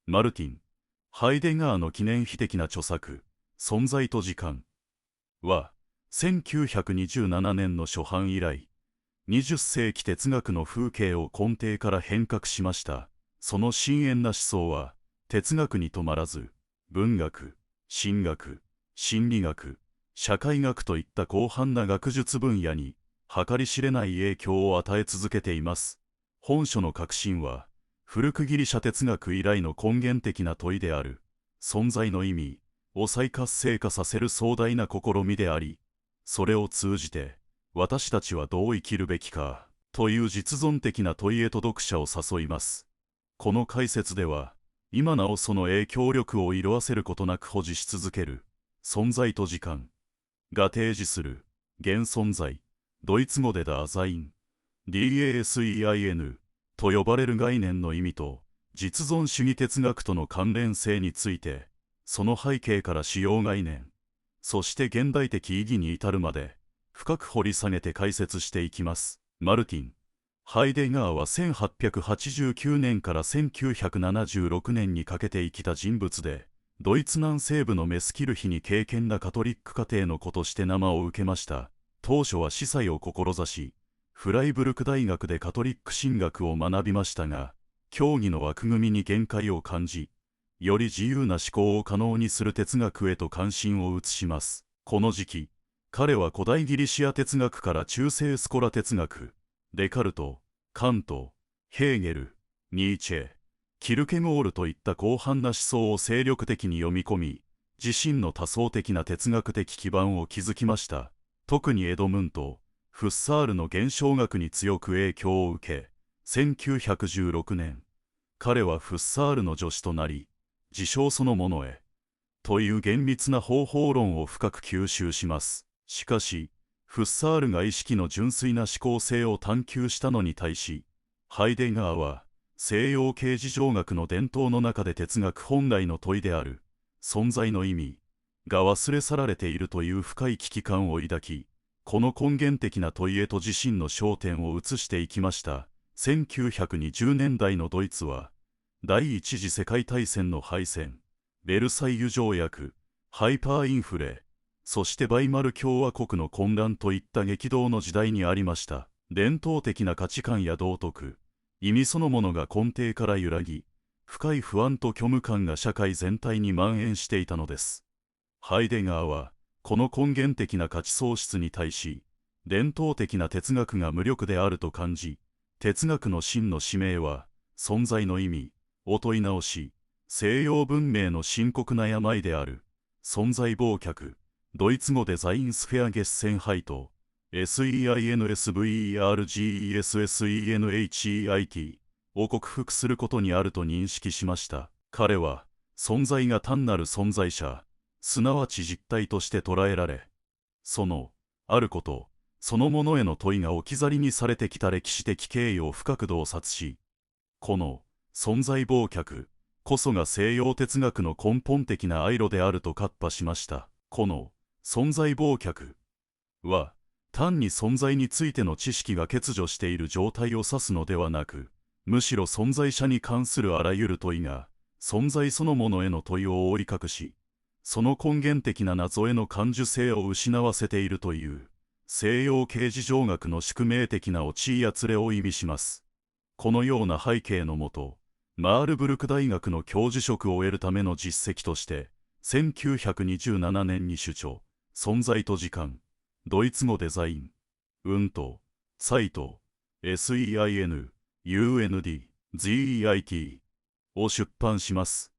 マルティン・ハイデガーの記念碑的な著作、存在と時間は、1927年の初版以来、20世紀哲学の風景を根底から変革しました。その深遠な思想は、哲学に止まらず、文学、神学、心理学、社会学といった広範な学術分野に、計り知れない影響を与え続けています。本書の核心は、古くギリシャ哲学以来の根源的な問いである、存在の意味を再活性化させる壮大な試みであり、それを通じて、私たちはどう生きるべきか、という実存的な問いへと読者を誘います。この解説では、今なおその影響力を色あせることなく保持し続ける、存在と時間が提示する、現存在、ドイツ語でダザイン、DASEIN と呼ばれる概念の意味と、実存主義哲学との関連性について、その背景から主要概念、そして現代的意義に至るまで、深く掘り下げて解説していきます。マルティン・ハイデガーは1889年から1976年にかけて生きた人物で、ドイツ南西部のメスキルヒに敬虔なカトリック家庭の子として名を受けました。当初は司祭を志し、フライブルク大学でカトリック神学を学びましたが、教義の枠組みに限界を感じ、より自由な思考を可能にする哲学へと関心を移します。この時期、彼は古代ギリシア哲学から中世スコラ哲学、デカルト、カント、ヘーゲル、ニーチェ、キルケゴールといった広範な思想を精力的に読み込み、自身の多層的な哲学的基盤を築きました。特にエドムント・フッサールの現象学に強く影響を受け、1916年、彼はフッサールの助手となり、事象そのものへ、という厳密な方法論を深く吸収します。しかし、フッサールが意識の純粋な思考性を探求したのに対し、ハイデガーは、西洋形事情学の伝統の中で哲学本来の問いである、存在の意味が忘れ去られているという深い危機感を抱き、この根源的な問いへと自身の焦点を移していきました。1920年代のドイツは、第一次世界大戦の敗戦、ベルサイユ条約、ハイパーインフレ、そしてバイマル共和国の混乱といった激動の時代にありました。伝統的な価値観や道徳、意味そのものが根底から揺らぎ、深い不安と虚無感が社会全体に蔓延していたのです。ハイデガーは、この根源的な価値喪失に対し、伝統的な哲学が無力であると感じ、哲学の真の使命は、存在の意味を問い直し、西洋文明の深刻な病である、存在忘却、ドイツ語でザインスフェアゲッセンハイト、SEINSVERGESSENHEIT を克服することにあると認識しました。彼は、存在が単なる存在者、すなわち実体として捉えられ、その、あること、そのものへの問いが置き去りにされてきた歴史的経緯を深く洞察し、この、存在忘却こそが西洋哲学の根本的な愛路であると喝破しました。この、存在忘却は、単に存在についての知識が欠如している状態を指すのではなく、むしろ存在者に関するあらゆる問いが、存在そのものへの問いを覆い隠し、その根源的な謎への感受性を失わせているという、西洋形事情学の宿命的な陥やつれを意味します。このような背景のもと、マールブルク大学の教授職を得るための実績として、1927年に主張、存在と時間、ドイツ語デザイン、運と、サイト、SEIN、UND、ZEIT を出版します。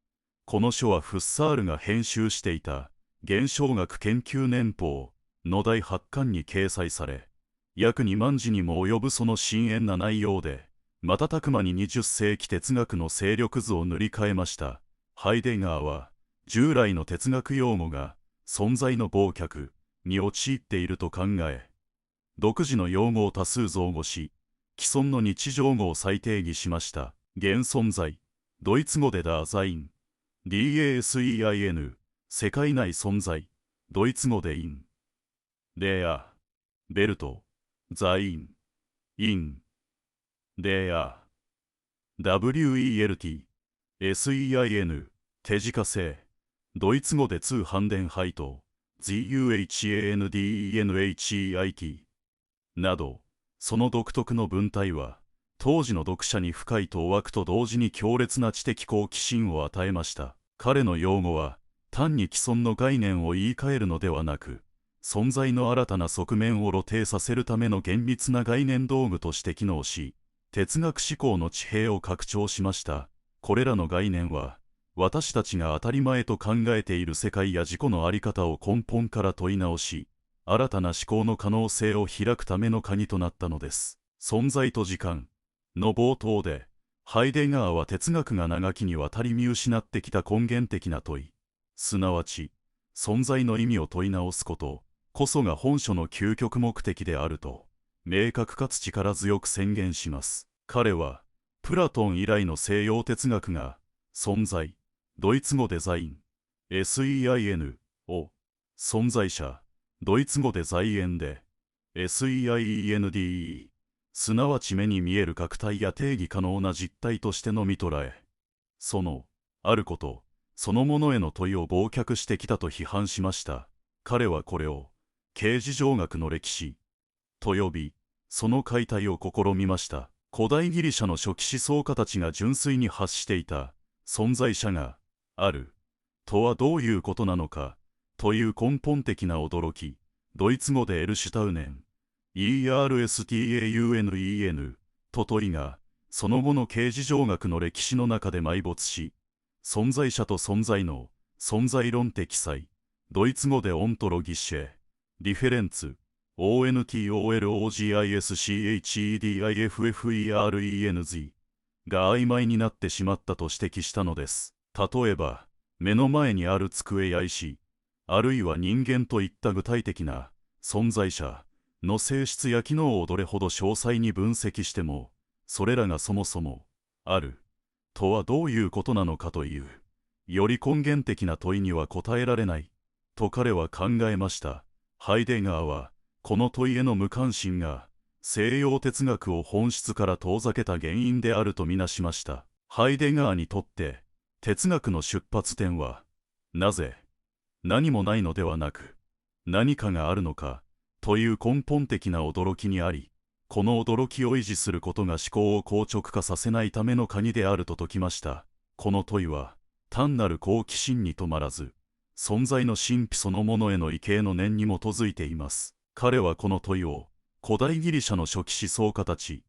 この書はフッサールが編集していた現象学研究年報の第8巻に掲載され、約2万字にも及ぶその深遠な内容で、瞬く間に20世紀哲学の勢力図を塗り替えました。ハイデガーは、従来の哲学用語が存在の忘却に陥っていると考え、独自の用語を多数造語し、既存の日常語を再定義しました。現存在、ドイツ語でダーザイン、DASEIN、世界内存在、ドイツ語でイン、デア、ベルト、ザイン、イン、デア、WELT、SEIN、手近性、ドイツ語で通販電配当、ZUHANDENHEIT など、その独特の文体は、当時の読者に深い当惑と同時に強烈な知的好奇心を与えました。彼の用語は、単に既存の概念を言い換えるのではなく、存在の新たな側面を露呈させるための厳密な概念道具として機能し、哲学思考の地平を拡張しました。これらの概念は、私たちが当たり前と考えている世界や自己の在り方を根本から問い直し、新たな思考の可能性を開くための鍵となったのです。存在と時間の冒頭で、ハイデガーは哲学が長きにわたり見失ってきた根源的な問い、すなわち、存在の意味を問い直すことこそが本書の究極目的であると、明確かつ力強く宣言します。彼は、プラトン以来の西洋哲学が、存在、ドイツ語デザイン、SEIN を、存在者、ドイツ語で在縁で、SEIENDE、すなわち目に見える確体や定義可能な実体としてのみ捉え、その、あること、そのものへの問いを忘却してきたと批判しました。彼はこれを、形而上学の歴史、と呼び、その解体を試みました。古代ギリシャの初期思想家たちが純粋に発していた、存在者が、ある、とはどういうことなのか、という根本的な驚き、ドイツ語でエルシュタウネン、ERSTAUNEN、と問いが、その後の形而上学の歴史の中で埋没し、存在者と存在の、存在論的際、ドイツ語でオントロギッシェ、リフェレンツ、ONTOLOGISCHEDIFFERENZ が曖昧になってしまったと指摘したのです。例えば、目の前にある机や石、あるいは人間といった具体的な存在者の性質や機能をどれほど詳細に分析しても、それらがそもそも、ある、とはどういうことなのかという、より根源的な問いには答えられない、と彼は考えました。ハイデガーは、この問いへの無関心が、西洋哲学を本質から遠ざけた原因であるとみなしました。ハイデガーにとって、哲学の出発点は、なぜ、何もないのではなく、何かがあるのか、という根本的な驚きにあり、この驚きを維持することが思考を硬直化させないための鍵であると説きました。この問いは、単なる好奇心に止まらず、存在の神秘そのものへの畏敬の念に基づいています。彼はこの問いを、古代ギリシャの初期思想家たち、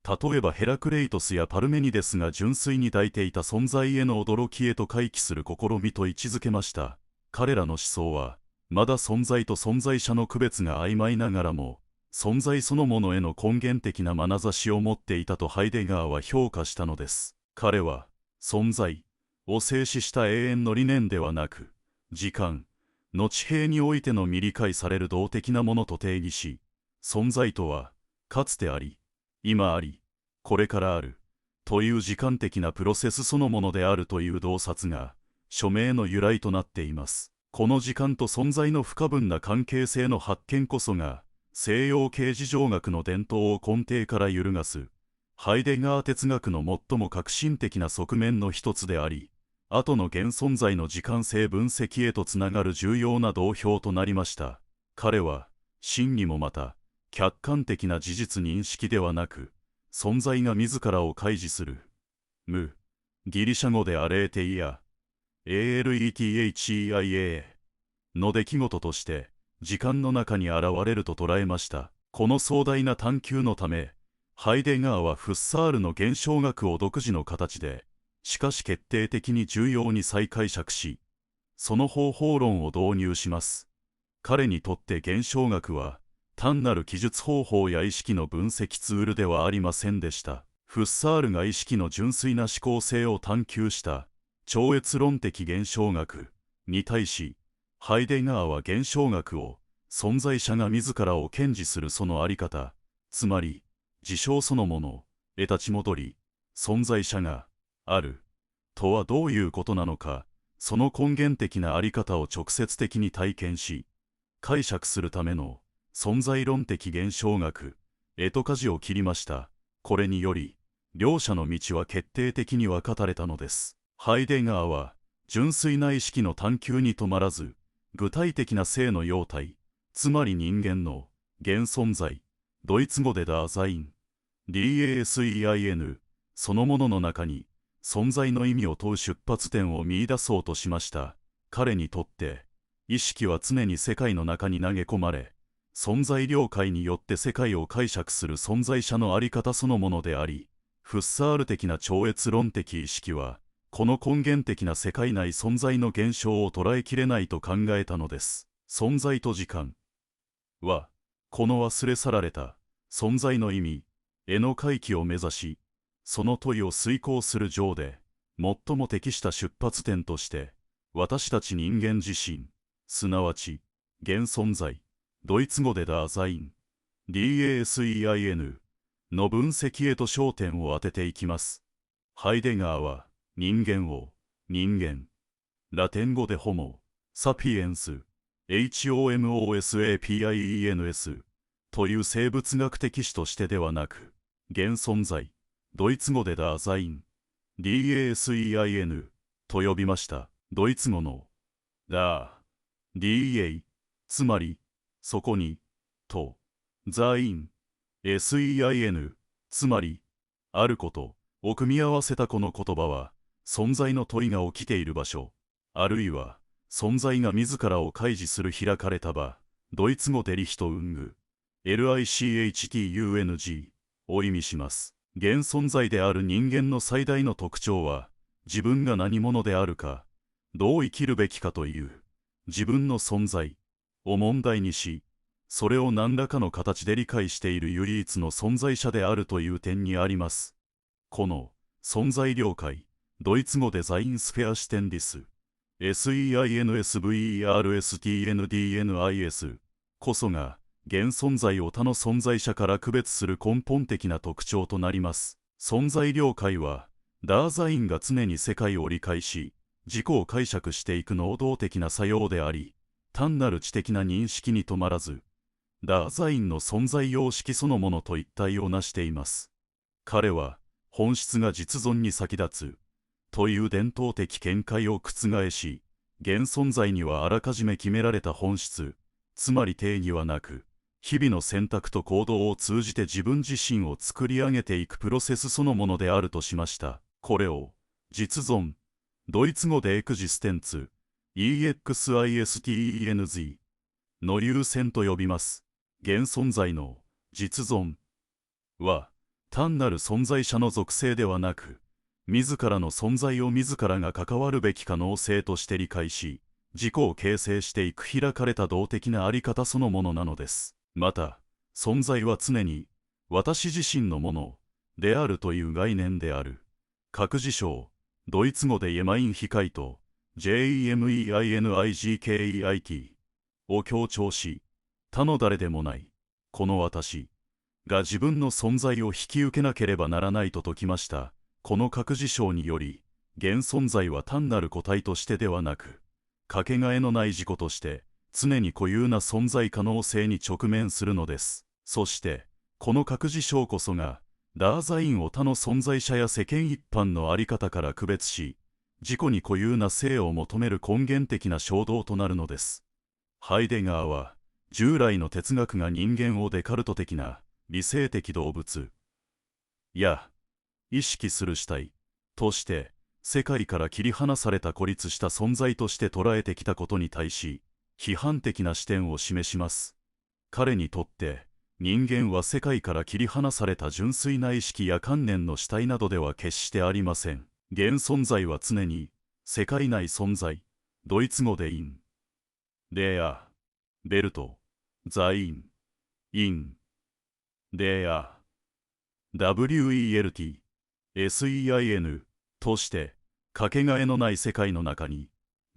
例えばヘラクレイトスやパルメニデスが純粋に抱いていた存在への驚きへと回帰する試みと位置づけました。彼らの思想は、まだ存在と存在者の区別が曖昧ながらも、存在そのものへの根源的な眼差しを持っていたとハイデガーは評価したのです。彼は、存在を静止した永遠の理念ではなく、時間の地平においての未理解される動的なものと定義し、存在とは、かつてあり、今あり、これからある、という時間的なプロセスそのものであるという洞察が、署名の由来となっています。この時間と存在の不可分な関係性の発見こそが、西洋形而上学の伝統を根底から揺るがす、ハイデガー哲学の最も革新的な側面の一つであり、後の現存在の時間性分析へとつながる重要な道標となりました。彼は、真にもまた、客観的な事実認識ではなく、存在が自らを開示する、無、ギリシャ語でアレーテイア、ALETHEIA の出来事として、時間の中に現れると捉えました。この壮大な探求のため、ハイデガーはフッサールの現象学を独自の形で、しかし決定的に重要に再解釈し、その方法論を導入します。彼にとって現象学は、単なる記述方法や意識の分析ツールではありませんでした。フッサールが意識の純粋な思考性を探求した超越論的現象学に対し、ハイデガーは現象学を存在者が自らを堅持するそのあり方、つまり事象そのものへ立ち戻り、存在者があるとはどういうことなのか、その根源的なあり方を直接的に体験し、解釈するための存在論的現象学へと舵を切りました。これにより、両者の道は決定的に分かたれたのです。ハイデガーは、純粋な意識の探求に止まらず、具体的な生の様態、つまり人間の現存在、ドイツ語でダーザイン、DASEIN、そのものの中に、存在の意味を問う出発点を見出そうとしました。彼にとって、意識は常に世界の中に投げ込まれ、存在了解によって世界を解釈する存在者の在り方そのものであり、フッサール的な超越論的意識は、この根源的な世界内存在の現象を捉えきれないと考えたのです。存在と時間は、この忘れ去られた存在の意味への回帰を目指し、その問いを遂行する上で、最も適した出発点として、私たち人間自身、すなわち、現存在、ドイツ語でダーザイン、DASEIN の分析へと焦点を当てていきます。ハイデガーは、人間を、人間、ラテン語でホモ、サピエンス、HOMOSAPIENS という生物学的種としてではなく、現存在、ドイツ語でダーザイン、DASEIN と呼びました。ドイツ語のダー、DA、つまり、そこに、と、ザイン、SEIN、つまり、あることを組み合わせたこの言葉は、存在の問いが起きている場所、あるいは、存在が自らを開示する開かれた場、ドイツ語でリヒトウング、LICHTUNG を意味します。現存在である人間の最大の特徴は、自分が何者であるか、どう生きるべきかという、自分の存在を問題にし、それを何らかの形で理解している唯一の存在者であるという点にあります。この存在了解、ドイツ語でザインスフェアシテンディス、SEINSVERSTNDNIS こそが、現存在を他の存在者から区別する根本的な特徴となります。存在了解は、ダーザインが常に世界を理解し、自己を解釈していく能動的な作用であり、単なる知的な認識に止まらず、ダーザインの存在様式そのものと一体を成しています。彼は、本質が実存に先立つ、という伝統的見解を覆し、現存在にはあらかじめ決められた本質、つまり定義はなく、日々の選択と行動を通じて自分自身を作り上げていくプロセスそのものであるとしました。これを、実存、ドイツ語でエクジステンツ、EXISTENZ の流線と呼びます。現存在の実存は、単なる存在者の属性ではなく、自らの存在を自らが関わるべき可能性として理解し、自己を形成していく開かれた動的なあり方そのものなのです。また、存在は常に、私自身のものであるという概念である。各事象、ドイツ語でイェマインヒカイト、JEMEINIGKEIT を強調し、他の誰でもない、この私が自分の存在を引き受けなければならないと説きました。この各事象により、現存在は単なる個体としてではなく、かけがえのない自己として、常に固有な存在可能性に直面するのです。そして、この各事象こそが、ダーザインを他の存在者や世間一般の在り方から区別し、自己に固有な性を求める根源的な衝動となるのです。ハイデガーは、従来の哲学が人間をデカルト的な理性的動物や意識する主体として世界から切り離された孤立した存在として捉えてきたことに対し批判的な視点を示します。彼にとって人間は世界から切り離された純粋な意識や観念の主体などでは決してありません。現存在は常に世界内存在、ドイツ語でイン、デア、ベルト、ザイン、イン、デア、WELT、SEIN としてかけがえのない世界の中に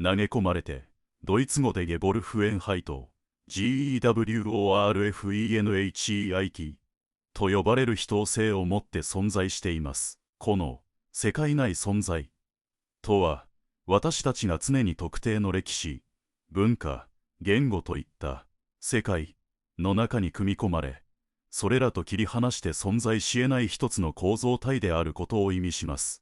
投げ込まれてドイツ語でゲボルフエンハイト GEWORFENHEIT と呼ばれる非等性をもって存在しています。この世界内存在とは私たちが常に特定の歴史、文化、言語といった世界の中に組み込まれ、それらと切り離して存在し得ない一つの構造体であることを意味します。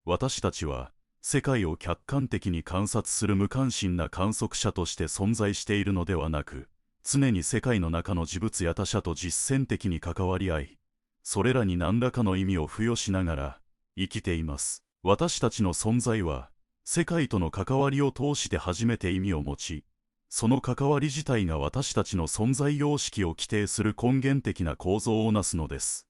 私たちは世界を客観的に観察する無関心な観測者として存在しているのではなく、常に世界の中の事物や他者と実践的に関わり合い、それらに何らかの意味を付与しながら生きています。私たちの存在は、世界との関わりを通して初めて意味を持ち、その関わり自体が私たちの存在様式を規定する根源的な構造をなすのです。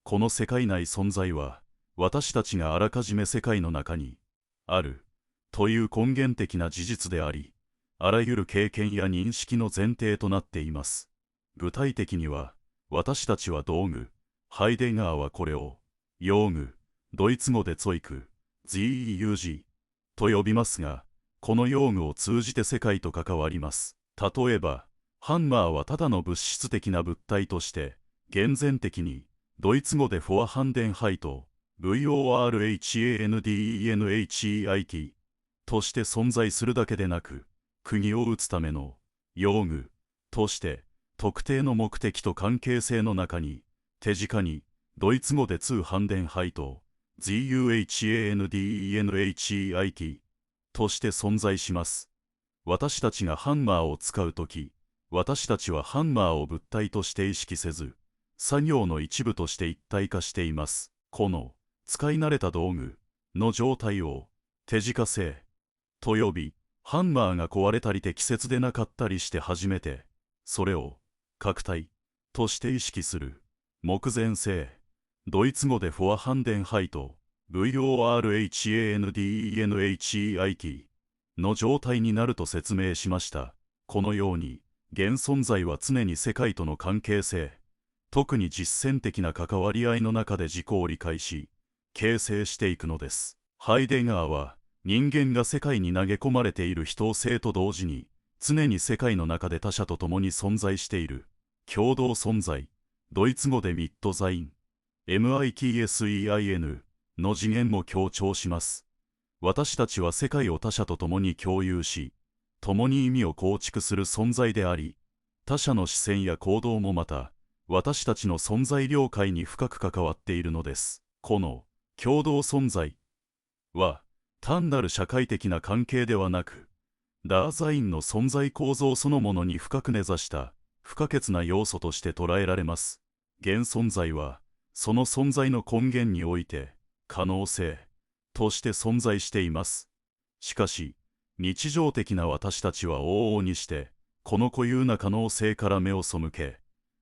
この世界内存在は、私たちがあらかじめ世界の中にあるという根源的な事実であり、あらゆる経験や認識の前提となっています。具体的には、私たちは道具、ハイデガーはこれを、用具、ドイツ語でツォイク、ZEUG と呼びますが、この用具を通じて世界と関わります。例えば、ハンマーはただの物質的な物体として、現然的に、ドイツ語でフォアハンデンハイト、VORHANDENHEIT として存在するだけでなく、釘を打つための用具として、特定の目的と関係性の中に、手近に、ドイツ語でツーハンデンハイト、ZUHANDENHEIT として存在します。私たちがハンマーを使うとき、私たちはハンマーを物体として意識せず、作業の一部として一体化しています。この使い慣れた道具の状態を手近性と呼び、ハンマーが壊れたり適切でなかったりして初めて、それを核体として意識する目前性、ドイツ語でフォアハンデンハイト、VORHANDENHEIT の状態になると説明しました。このように、現存在は常に世界との関係性、特に実践的な関わり合いの中で自己を理解し、形成していくのです。ハイデガーは、人間が世界に投げ込まれている非等性と同時に、常に世界の中で他者と共に存在している、共同存在、ドイツ語でミットザイン、MITSEIN の次元も強調します。私たちは世界を他者と共に共有し、共に意味を構築する存在であり、他者の視線や行動もまた、私たちの存在了解に深く関わっているのです。この共同存在は、単なる社会的な関係ではなく、ダーザインの存在構造そのものに深く根ざした不可欠な要素として捉えられます。現存在は、その存在の根源において、可能性として存在しています。しかし、日常的な私たちは往々にして、この固有な可能性から目を背け、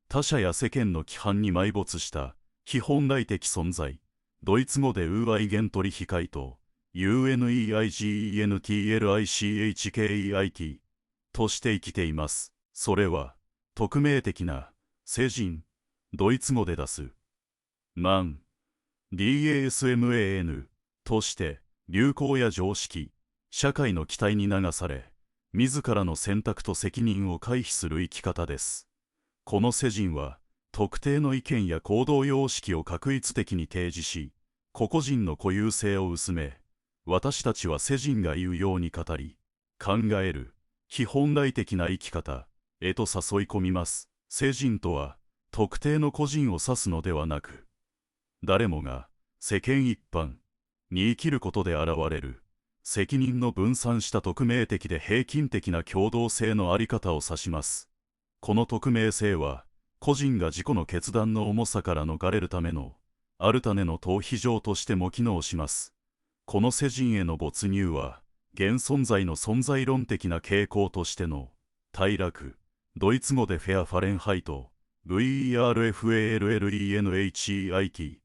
他者や世間の規範に埋没した非本来的存在、ドイツ語でウーアイゲントリヒカイト、UNEIGENTLICHKEIT として生きています。それは、匿名的な世人、ドイツ語で出す、マン、DASMAN として、流行や常識、社会の期待に流され、自らの選択と責任を回避する生き方です。この世人は、特定の意見や行動様式を画一的に提示し、個々人の固有性を薄め、私たちは世人が言うように語り、考える、非本来的な生き方へと誘い込みます。世人とは、特定の個人を指すのではなく、誰もが世間一般に生きることで現れる、責任の分散した匿名的で平均的な共同性のあり方を指します。この匿名性は、個人が自己の決断の重さから逃れるための、ある種の逃避場としても機能します。この世人への没入は、現存在の存在論的な傾向としての、退落、ドイツ語でフェアファレンハイト、VERFALLENHEIT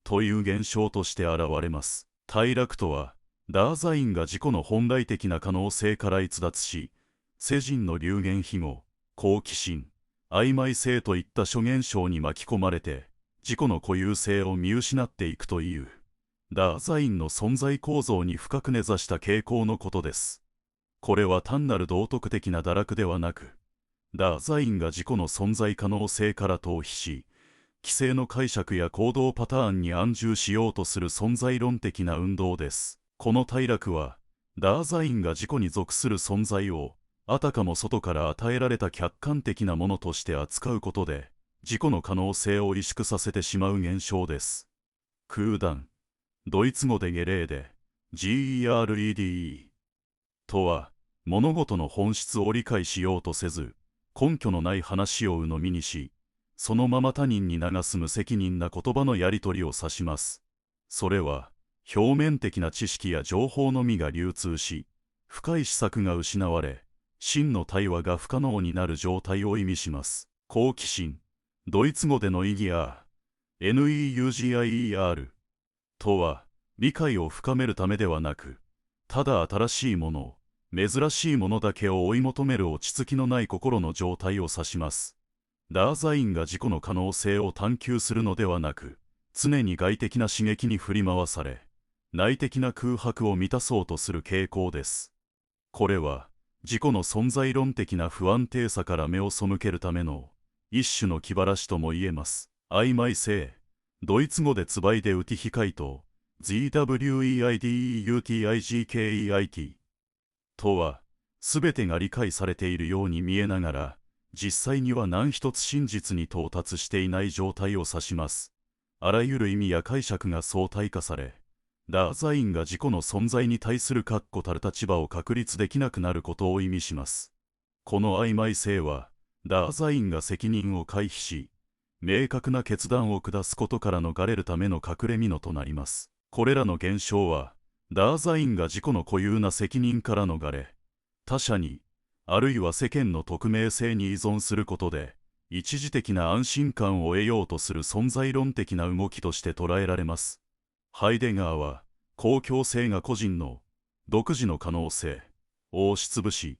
という現象として現れます。退落とは、ダーザインが自己の本来的な可能性から逸脱し、世人の流言飛語、好奇心、曖昧性といった諸現象に巻き込まれて、自己の固有性を見失っていくという、ダーザインの存在構造に深く根ざした傾向のことです。これは単なる道徳的な堕落ではなく、ダーザインが自己の存在可能性から逃避し、既成の解釈や行動パターンに安住しようとする存在論的な運動です。この退落は、ダーザインが自己に属する存在を、あたかも外から与えられた客観的なものとして扱うことで、自己の可能性を萎縮させてしまう現象です。空断、ドイツ語でゲレーで、GERED とは、物事の本質を理解しようとせず、根拠のない話を鵜呑みにし、そのまま他人に流す無責任な言葉のやり取りを指します。それは、表面的な知識や情報のみが流通し、深い思索が失われ、真の対話が不可能になる状態を意味します。好奇心、ドイツ語での意義は、NEUGIER とは、理解を深めるためではなく、ただ新しいもの、珍しいものだけを追い求める落ち着きのない心の状態を指します。ダーザインが自己の可能性を探求するのではなく、常に外的な刺激に振り回され、内的な空白を満たそうとする傾向です。これは、自己の存在論的な不安定さから目を背けるための一種の気晴らしとも言えます。曖昧性、ドイツ語でツバイデウティヒカイト、ZWEIDEUTIGKEIT とは、すべてが理解されているように見えながら、実際には何一つ真実に到達していない状態を指します。あらゆる意味や解釈が相対化され、ダーザインが自己の存在に対する確固たる立場を確立できなくなることを意味します。この曖昧性は、ダーザインが責任を回避し、明確な決断を下すことから逃れるための隠れ蓑となります。これらの現象は、ダーザインが自己の固有な責任から逃れ、他者に、あるいは世間の匿名性に依存することで、一時的な安心感を得ようとする存在論的な動きとして捉えられます。ハイデガーは、公共性が個人の独自の可能性を押しつぶし、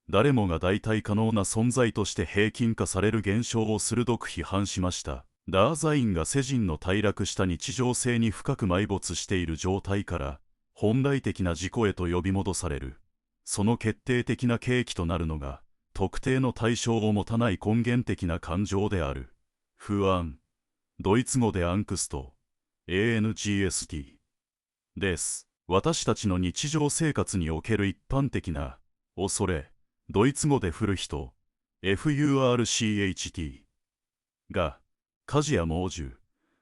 誰もが代替可能な存在として平均化される現象を鋭く批判しました。ダーザインが世人の退落した日常性に深く埋没している状態から、本来的な自己へと呼び戻される。その決定的な契機となるのが、特定の対象を持たない根源的な感情である。不安。ドイツ語でアンクスト。ANGST。です。私たちの日常生活における一般的な、恐れ。ドイツ語で降る人。FURCHT。が、火事や猛獣、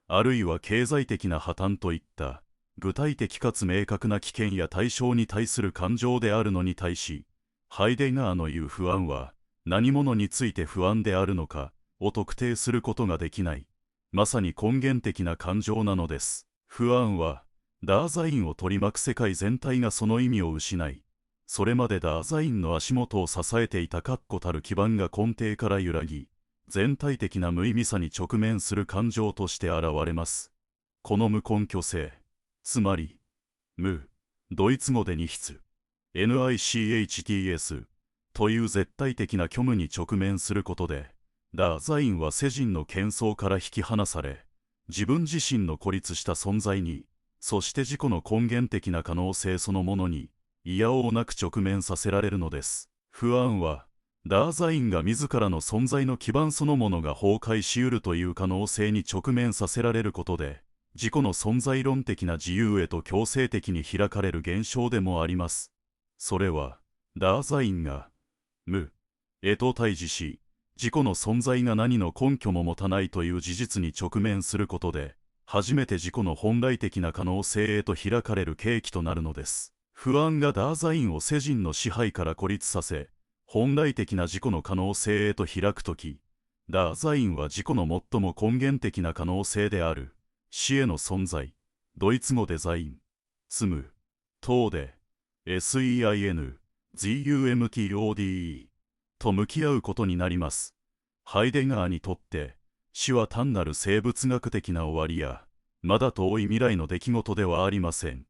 あるいは経済的な破綻といった、具体的かつ明確な危険や対象に対する感情であるのに対し、ハイデガーの言う不安は、何者について不安であるのかを特定することができない、まさに根源的な感情なのです。不安は、ダーザインを取り巻く世界全体がその意味を失い、それまでダーザインの足元を支えていた確固たる基盤が根底から揺らぎ、全体的な無意味さに直面する感情として現れます。この無根拠性、つまり、無、ドイツ語でニヒツ、NICHTS という絶対的な虚無に直面することで、ダーザインは世人の喧騒から引き離され、自分自身の孤立した存在に、そして自己の根源的な可能性そのものに、いやおうなく直面させられるのです。不安は、ダーザインが自らの存在の基盤そのものが崩壊しうるという可能性に直面させられることで、自己の存在論的な自由へと強制的に開かれる現象でもあります。それは、ダーザインが、無、へと対峙し、自己の存在が何の根拠も持たないという事実に直面することで、初めて自己の本来的な可能性へと開かれる契機となるのです。不安がダーザインを世人の支配から孤立させ、本来的な自己の可能性へと開くとき、ダーザインは自己の最も根源的な可能性である、死への存在、ドイツ語デザイン、積む、等で、SEIN、ZUMTODE と向き合うことになります。ハイデガーにとって、死は単なる生物学的な終わりや、まだ遠い未来の出来事ではありません。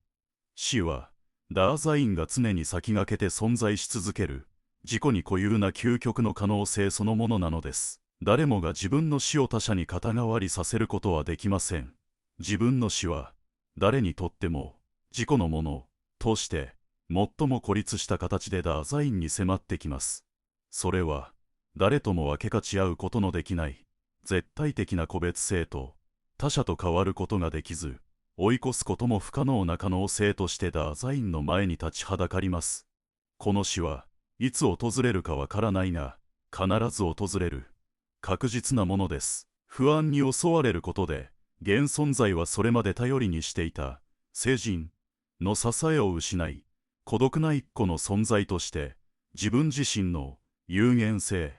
死は、ダーザインが常に先駆けて存在し続ける、自己に固有な究極の可能性そのものなのです。誰もが自分の死を他者に肩代わりさせることはできません。自分の死は、誰にとっても、自己のもの、として、最も孤立した形でダーザインに迫ってきます。それは、誰とも分け勝ち合うことのできない、絶対的な個別性と、他者と変わることができず、追い越すことも不可能な可能性としてダーザインの前に立ちはだかります。この死はいつ訪れるかわからないが、必ず訪れる。確実なものです。不安に襲われることで、現存在はそれまで頼りにしていた、世人、の支えを失い、孤独な一個の存在として、自分自身の有限性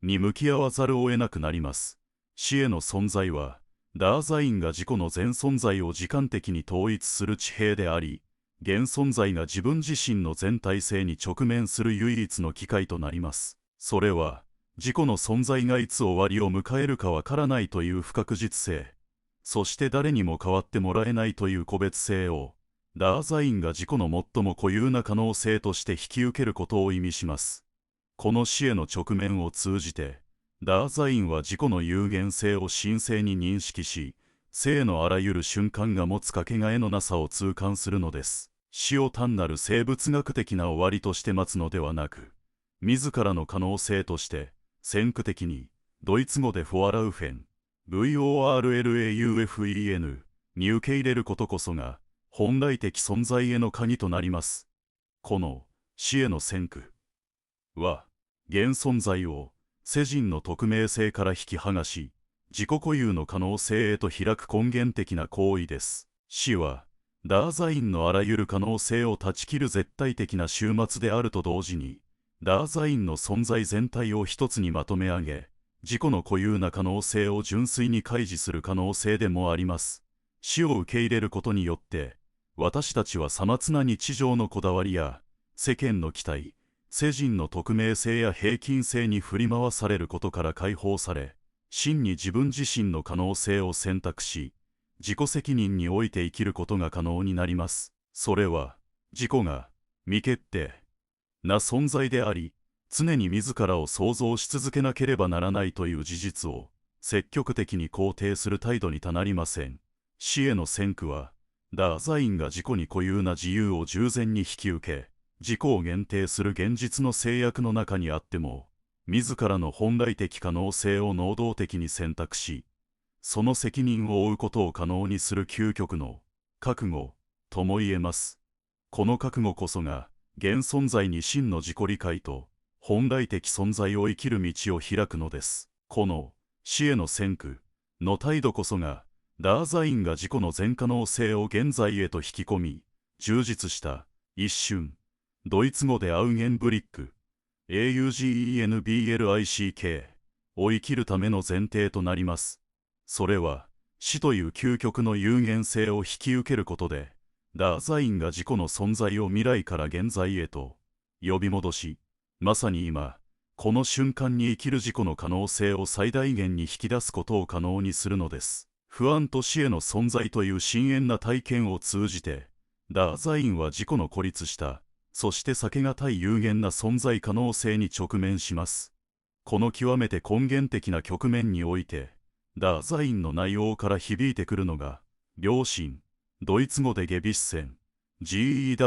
に向き合わざるを得なくなります。死への存在は、ダーザインが自己の全存在を時間的に統一する地平であり、現存在が自分自身の全体性に直面する唯一の機会となります。それは、自己の存在がいつ終わりを迎えるかわからないという不確実性、そして誰にも代わってもらえないという個別性を、ダーザインが自己の最も固有な可能性として引き受けることを意味します。この死への直面を通じて、ダーザインは自己の有限性を神聖に認識し、生のあらゆる瞬間が持つかけがえのなさを痛感するのです。死を単なる生物学的な終わりとして待つのではなく、自らの可能性として、先駆的に、ドイツ語でフォアラウフェン、VORLAUFEN に受け入れることこそが、本来的存在への鍵となります。この死への先駆は、現存在を世人の匿名性から引き剥がし、自己固有の可能性へと開く根源的な行為です。死は、ダーザインのあらゆる可能性を断ち切る絶対的な終末であると同時に、ダーザインの存在全体を一つにまとめ上げ、自己の固有な可能性を純粋に開示する可能性でもあります。死を受け入れることによって、私たちはさまつな日常のこだわりや、世間の期待、世人の匿名性や平均性に振り回されることから解放され、真に自分自身の可能性を選択し、自己責任において生きることが可能になります。それは、自己が未決定な存在であり、常に自らを創造し続けなければならないという事実を積極的に肯定する態度に他なりません。死への先駆は、ダーザインが自己に固有な自由を従前に引き受け、自己を限定する現実の制約の中にあっても、自らの本来的可能性を能動的に選択し、その責任を負うことを可能にする究極の覚悟とも言えます。この覚悟こそが、現存在に真の自己理解と本来的存在を生きる道を開くのです。この死への先駆の態度こそが、ダーザインが自己の全可能性を現在へと引き込み、充実した一瞬、ドイツ語でアウゲンブリック、AUGENBLICK を生きるための前提となります。それは、死という究極の有限性を引き受けることで、ダーザインが自己の存在を未来から現在へと呼び戻し、まさに今、この瞬間に生きる自己の可能性を最大限に引き出すことを可能にするのです。不安と死への存在という深遠な体験を通じて、ダーザインは自己の孤立した、そして避けがたい有限な存在可能性に直面します。この極めて根源的な局面において、ダーザインの内容から響いてくるのが、良心、ドイツ語でゲビッセン、GEWISSEN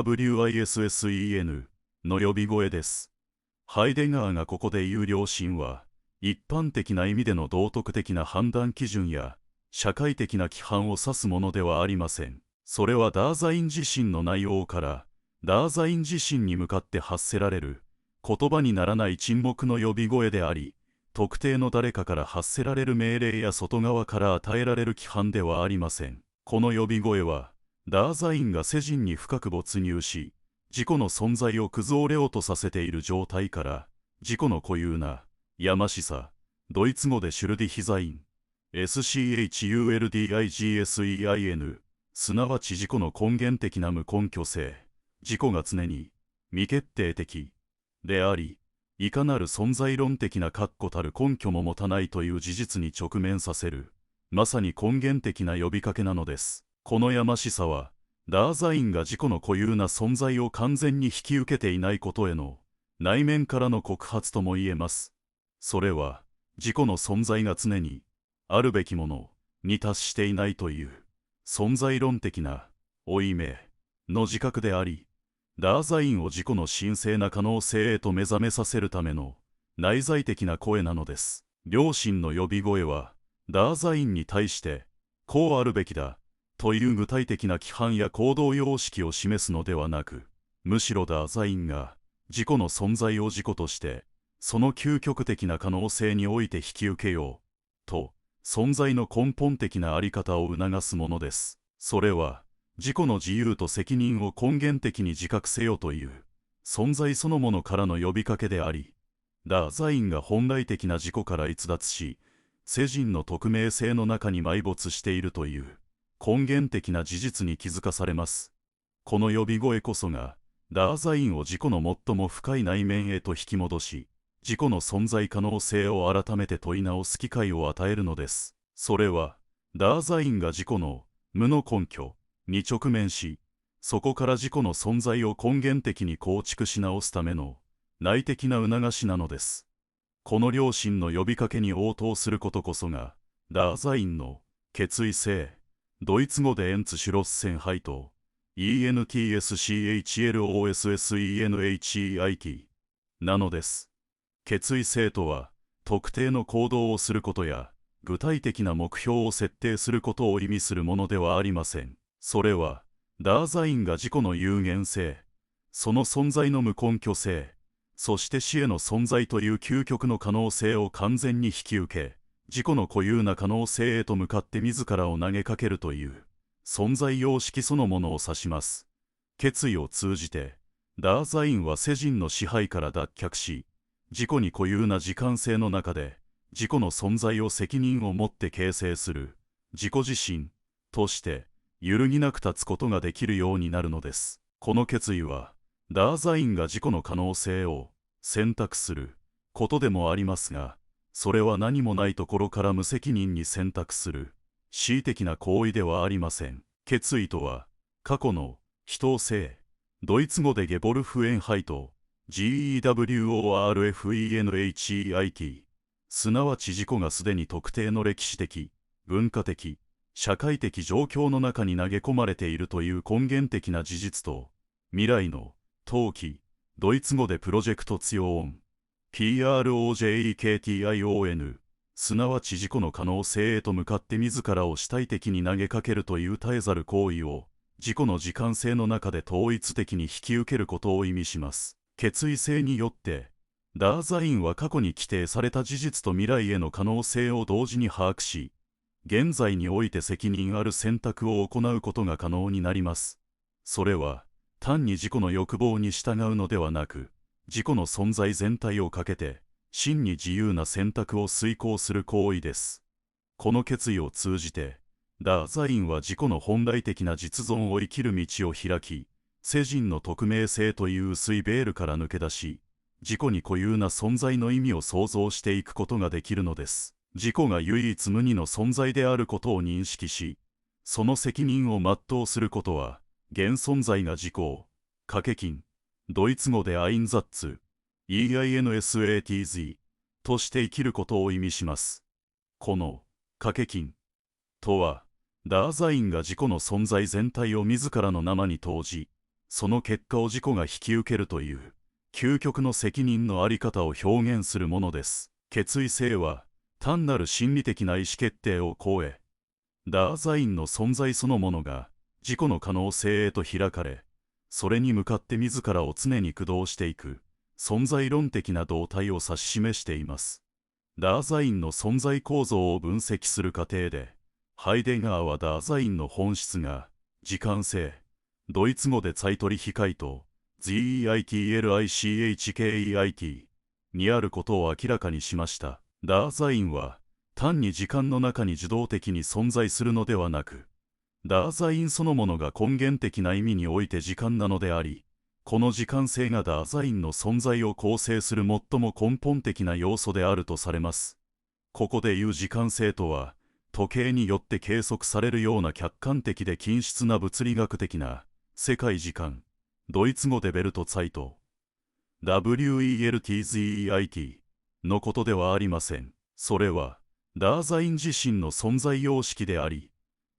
の呼び声です。ハイデガーがここで言う良心は、一般的な意味での道徳的な判断基準や、社会的な規範を指すものではありません。それはダーザイン自身の内容から、ダーザイン自身に向かって発せられる、言葉にならない沈黙の呼び声であり、特定の誰かから発せられる命令や外側から与えられる規範ではありません。この呼び声は、ダーザインが世人に深く没入し、自己の存在を崩れようとさせている状態から、自己の固有な、やましさ、ドイツ語でシュルディヒザイン、SCHULDIGSEIN、すなわち自己の根源的な無根拠性、自己が常に未決定的であり、いかなる存在論的な確固たる根拠も持たないという事実に直面させる、まさに根源的な呼びかけなのです。このやましさは、ダーザインが自己の固有な存在を完全に引き受けていないことへの内面からの告発とも言えます。それは、自己の存在が常にあるべきものに達していないという存在論的な負い目の自覚であり、ダーザインを自己の神聖な可能性へと目覚めさせるための内在的な声なのです。良心の呼び声は、ダーザインに対して、こうあるべきだという具体的な規範や行動様式を示すのではなく、むしろダーザインが自己の存在を自己として、その究極的な可能性において引き受けようと、存在の根本的なあり方を促すものです。それは、自己の自由と責任を根源的に自覚せよという存在そのものからの呼びかけであり、ダーザインが本来的な自己から逸脱し、世人の匿名性の中に埋没しているという根源的な事実に気づかされます。この呼び声こそが、ダーザインを自己の最も深い内面へと引き戻し、自己の存在可能性を改めて問い直す機会を与えるのです。それは、ダーザインが自己の無の根拠に直面し、そこから自己の存在を根源的に構築し直すための内的な促しなのです。この良心の呼びかけに応答することこそが、ダーザインの決意性、ドイツ語でエンツシュロッセンハイト、ENTSCHLOSSENHEIT なのです。決意性とは、特定の行動をすることや、具体的な目標を設定することを意味するものではありません。それは、ダーザインが自己の有限性、その存在の無根拠性、そして死への存在という究極の可能性を完全に引き受け、自己の固有な可能性へと向かって自らを投げかけるという存在様式そのものを指します。決意を通じて、ダーザインは世人の支配から脱却し、自己に固有な時間性の中で、自己の存在を責任を持って形成する、自己自身として、揺るぎなく立つことができるようになるのです。この決意は、ダーザインが自己の可能性を選択することでもありますが、それは何もないところから無責任に選択する恣意的な行為ではありません。決意とは、過去の非当性、ドイツ語でゲボルフエンハイト、GEWORFENHEIT、すなわち自己がすでに特定の歴史的、文化的、社会的状況の中に投げ込まれているという根源的な事実と、未来の投機、ドイツ語でプロジェクトツヨーン、PROJEKTION、すなわち自己の可能性へと向かって自らを主体的に投げかけるという絶えざる行為を、自己の時間性の中で統一的に引き受けることを意味します。決意性によって、ダーザインは過去に規定された事実と未来への可能性を同時に把握し、現在において責任ある選択を行うことが可能になります。それは、単に自己の欲望に従うのではなく、自己の存在全体をかけて、真に自由な選択を遂行する行為です。この決意を通じて、ダーザインは自己の本来的な実存を生きる道を開き、世人の匿名性という薄いベールから抜け出し、自己に固有な存在の意味を創造していくことができるのです。自己が唯一無二の存在であることを認識し、その責任を全うすることは、現存在が自己を、掛け金、ドイツ語でアインザッツ、EINSATZ として生きることを意味します。この、掛け金とは、ダーザインが自己の存在全体を自らの生に投じ、その結果を自己が引き受けるという、究極の責任のあり方を表現するものです。決意性は、単なる心理的な意思決定を超え、ダーザインの存在そのものが、自己の可能性へと開かれ、それに向かって自らを常に駆動していく、存在論的な動態を指し示しています。ダーザインの存在構造を分析する過程で、ハイデガーはダーザインの本質が、時間性、ドイツ語でツァイトリヒカイト、ZEITLICHKEIT にあることを明らかにしました。ダーザインは、単に時間の中に受動的に存在するのではなく、ダーザインそのものが根源的な意味において時間なのであり、この時間性がダーザインの存在を構成する最も根本的な要素であるとされます。ここでいう時間性とは、時計によって計測されるような客観的で均質な物理学的な世界時間、ドイツ語でベルトツァイト、WELTZEIT のことではありません。それは、ダーザイン自身の存在様式であり、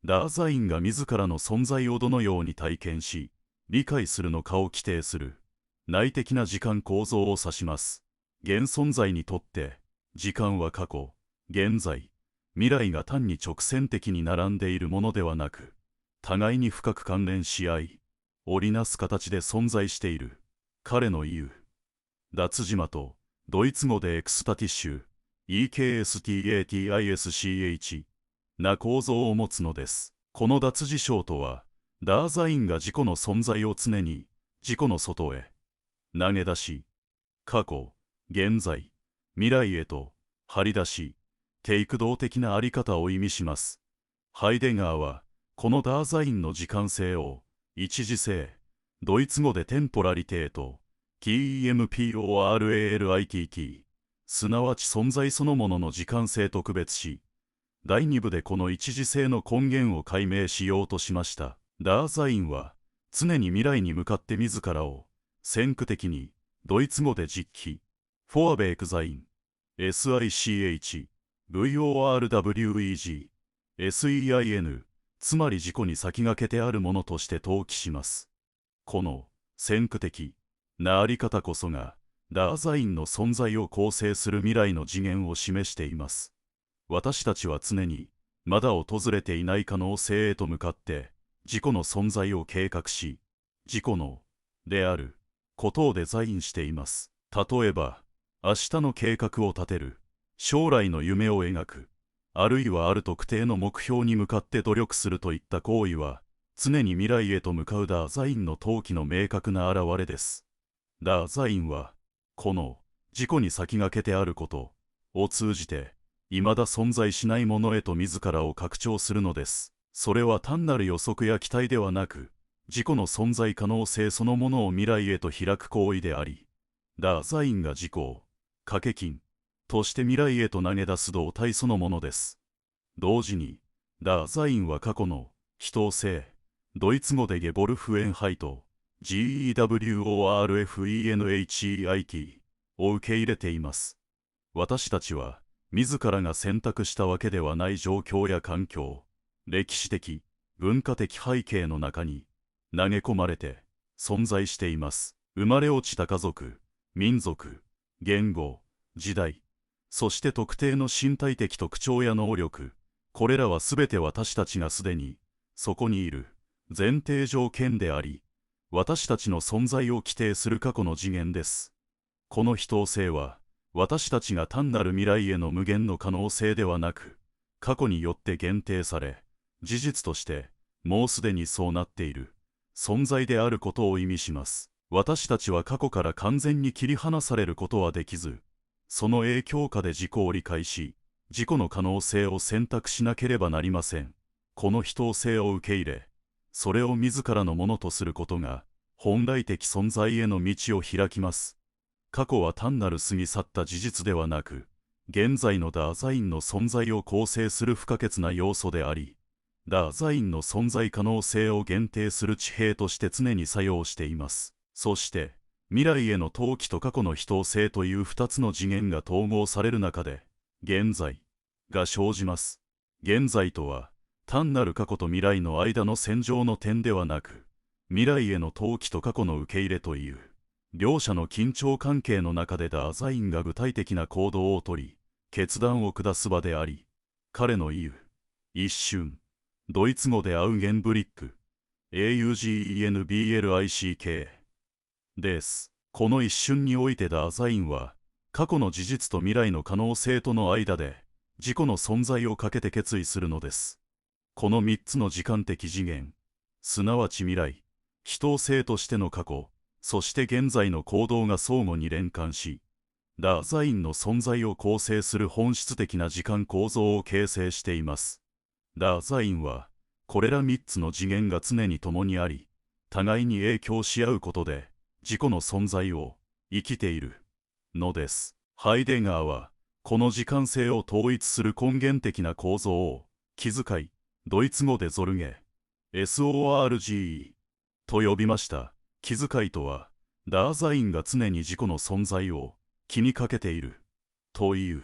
ダーザインが自らの存在をどのように体験し、理解するのかを規定する、内的な時間構造を指します。現存在にとって、時間は過去、現在、未来が単に直線的に並んでいるものではなく、互いに深く関連し合い、織りなす形で存在している。彼の言う、脱島と、ドイツ語でエクスタティッシュ、EKSTATISCH、な構造を持つのです。この脱事象とは、ダーザインが自己の存在を常に自己の外へ投げ出し、過去、現在、未来へと張り出していく動的なあり方を意味します。ハイデガーはこのダーザインの時間性を一時性、ドイツ語でテンポラリテーと TEMPORALITT、すなわち存在そのものの時間性と区別し、第2部でこの一時性の根源を解明しようとしました。ダーザインは常に未来に向かって自らを先駆的にドイツ語で実記、フォアベークザイン、SICH、VORWEG、SEIN、つまり自己に先駆けてあるものとして登記します。この先駆的なあり方こそがダーザインの存在を構成する未来の次元を示しています。私たちは常にまだ訪れていない可能性へと向かって自己の存在を計画し、自己のであることをデザインしています。例えば、明日の計画を立てる、将来の夢を描く、あるいはある特定の目標に向かって努力するといった行為は、常に未来へと向かうダーザインの投機の明確な表れです。ダーザインは、この自己に先駆けてあることを通じて、未だ存在しないものへと自らを拡張するのです。それは単なる予測や期待ではなく、自己の存在可能性そのものを未来へと開く行為であり、ダーザインが自己を掛け金として未来へと投げ出す動体そのものです。同時に、ダーザインは過去の非等性、ドイツ語でゲボルフエンハイト、GEWORFENHEIT を受け入れています。私たちは、自らが選択したわけではない状況や環境、歴史的、文化的背景の中に投げ込まれて存在しています。生まれ落ちた家族、民族、言語、時代、そして特定の身体的特徴や能力、これらはすべて私たちがすでにそこにいる前提条件であり、私たちの存在を規定する過去の次元です。この非等性は、私たちが単なる未来への無限の可能性ではなく、過去によって限定され、事実としてもうすでにそうなっている存在であることを意味します。私たちは過去から完全に切り離されることはできず、その影響下で自己を理解し、自己の可能性を選択しなければなりません。この非等性を受け入れ、それを自らのものとすることが、本来的存在への道を開きます。過去は単なる過ぎ去った事実ではなく、現在のダーザインの存在を構成する不可欠な要素であり、ダーザインの存在可能性を限定する地平として常に作用しています。そして、未来への投機と過去の非等性という2つの次元が統合される中で、現在が生じます。現在とは、単なる過去と未来の間の線上の点ではなく、未来への投機と過去の受け入れという、両者の緊張関係の中でダーザインが具体的な行動をとり、決断を下す場であり、彼の言う、一瞬、ドイツ語でアウゲンブリック、AUGENBLICK です。この一瞬においてダーザインは、過去の事実と未来の可能性との間で、自己の存在をかけて決意するのです。この3つの時間的次元、すなわち未来、非等性としての過去、そして現在の行動が相互に連関し、ダーザインの存在を構成する本質的な時間構造を形成しています。ダーザインは、これら3つの次元が常に共にあり、互いに影響し合うことで、自己の存在を生きているのです。ハイデガーは、この時間性を統一する根源的な構造を、気遣い、ドイツ語でゾルゲ、SORGE と呼びました。気遣いとは、ダーザインが常に自己の存在を気にかけているという、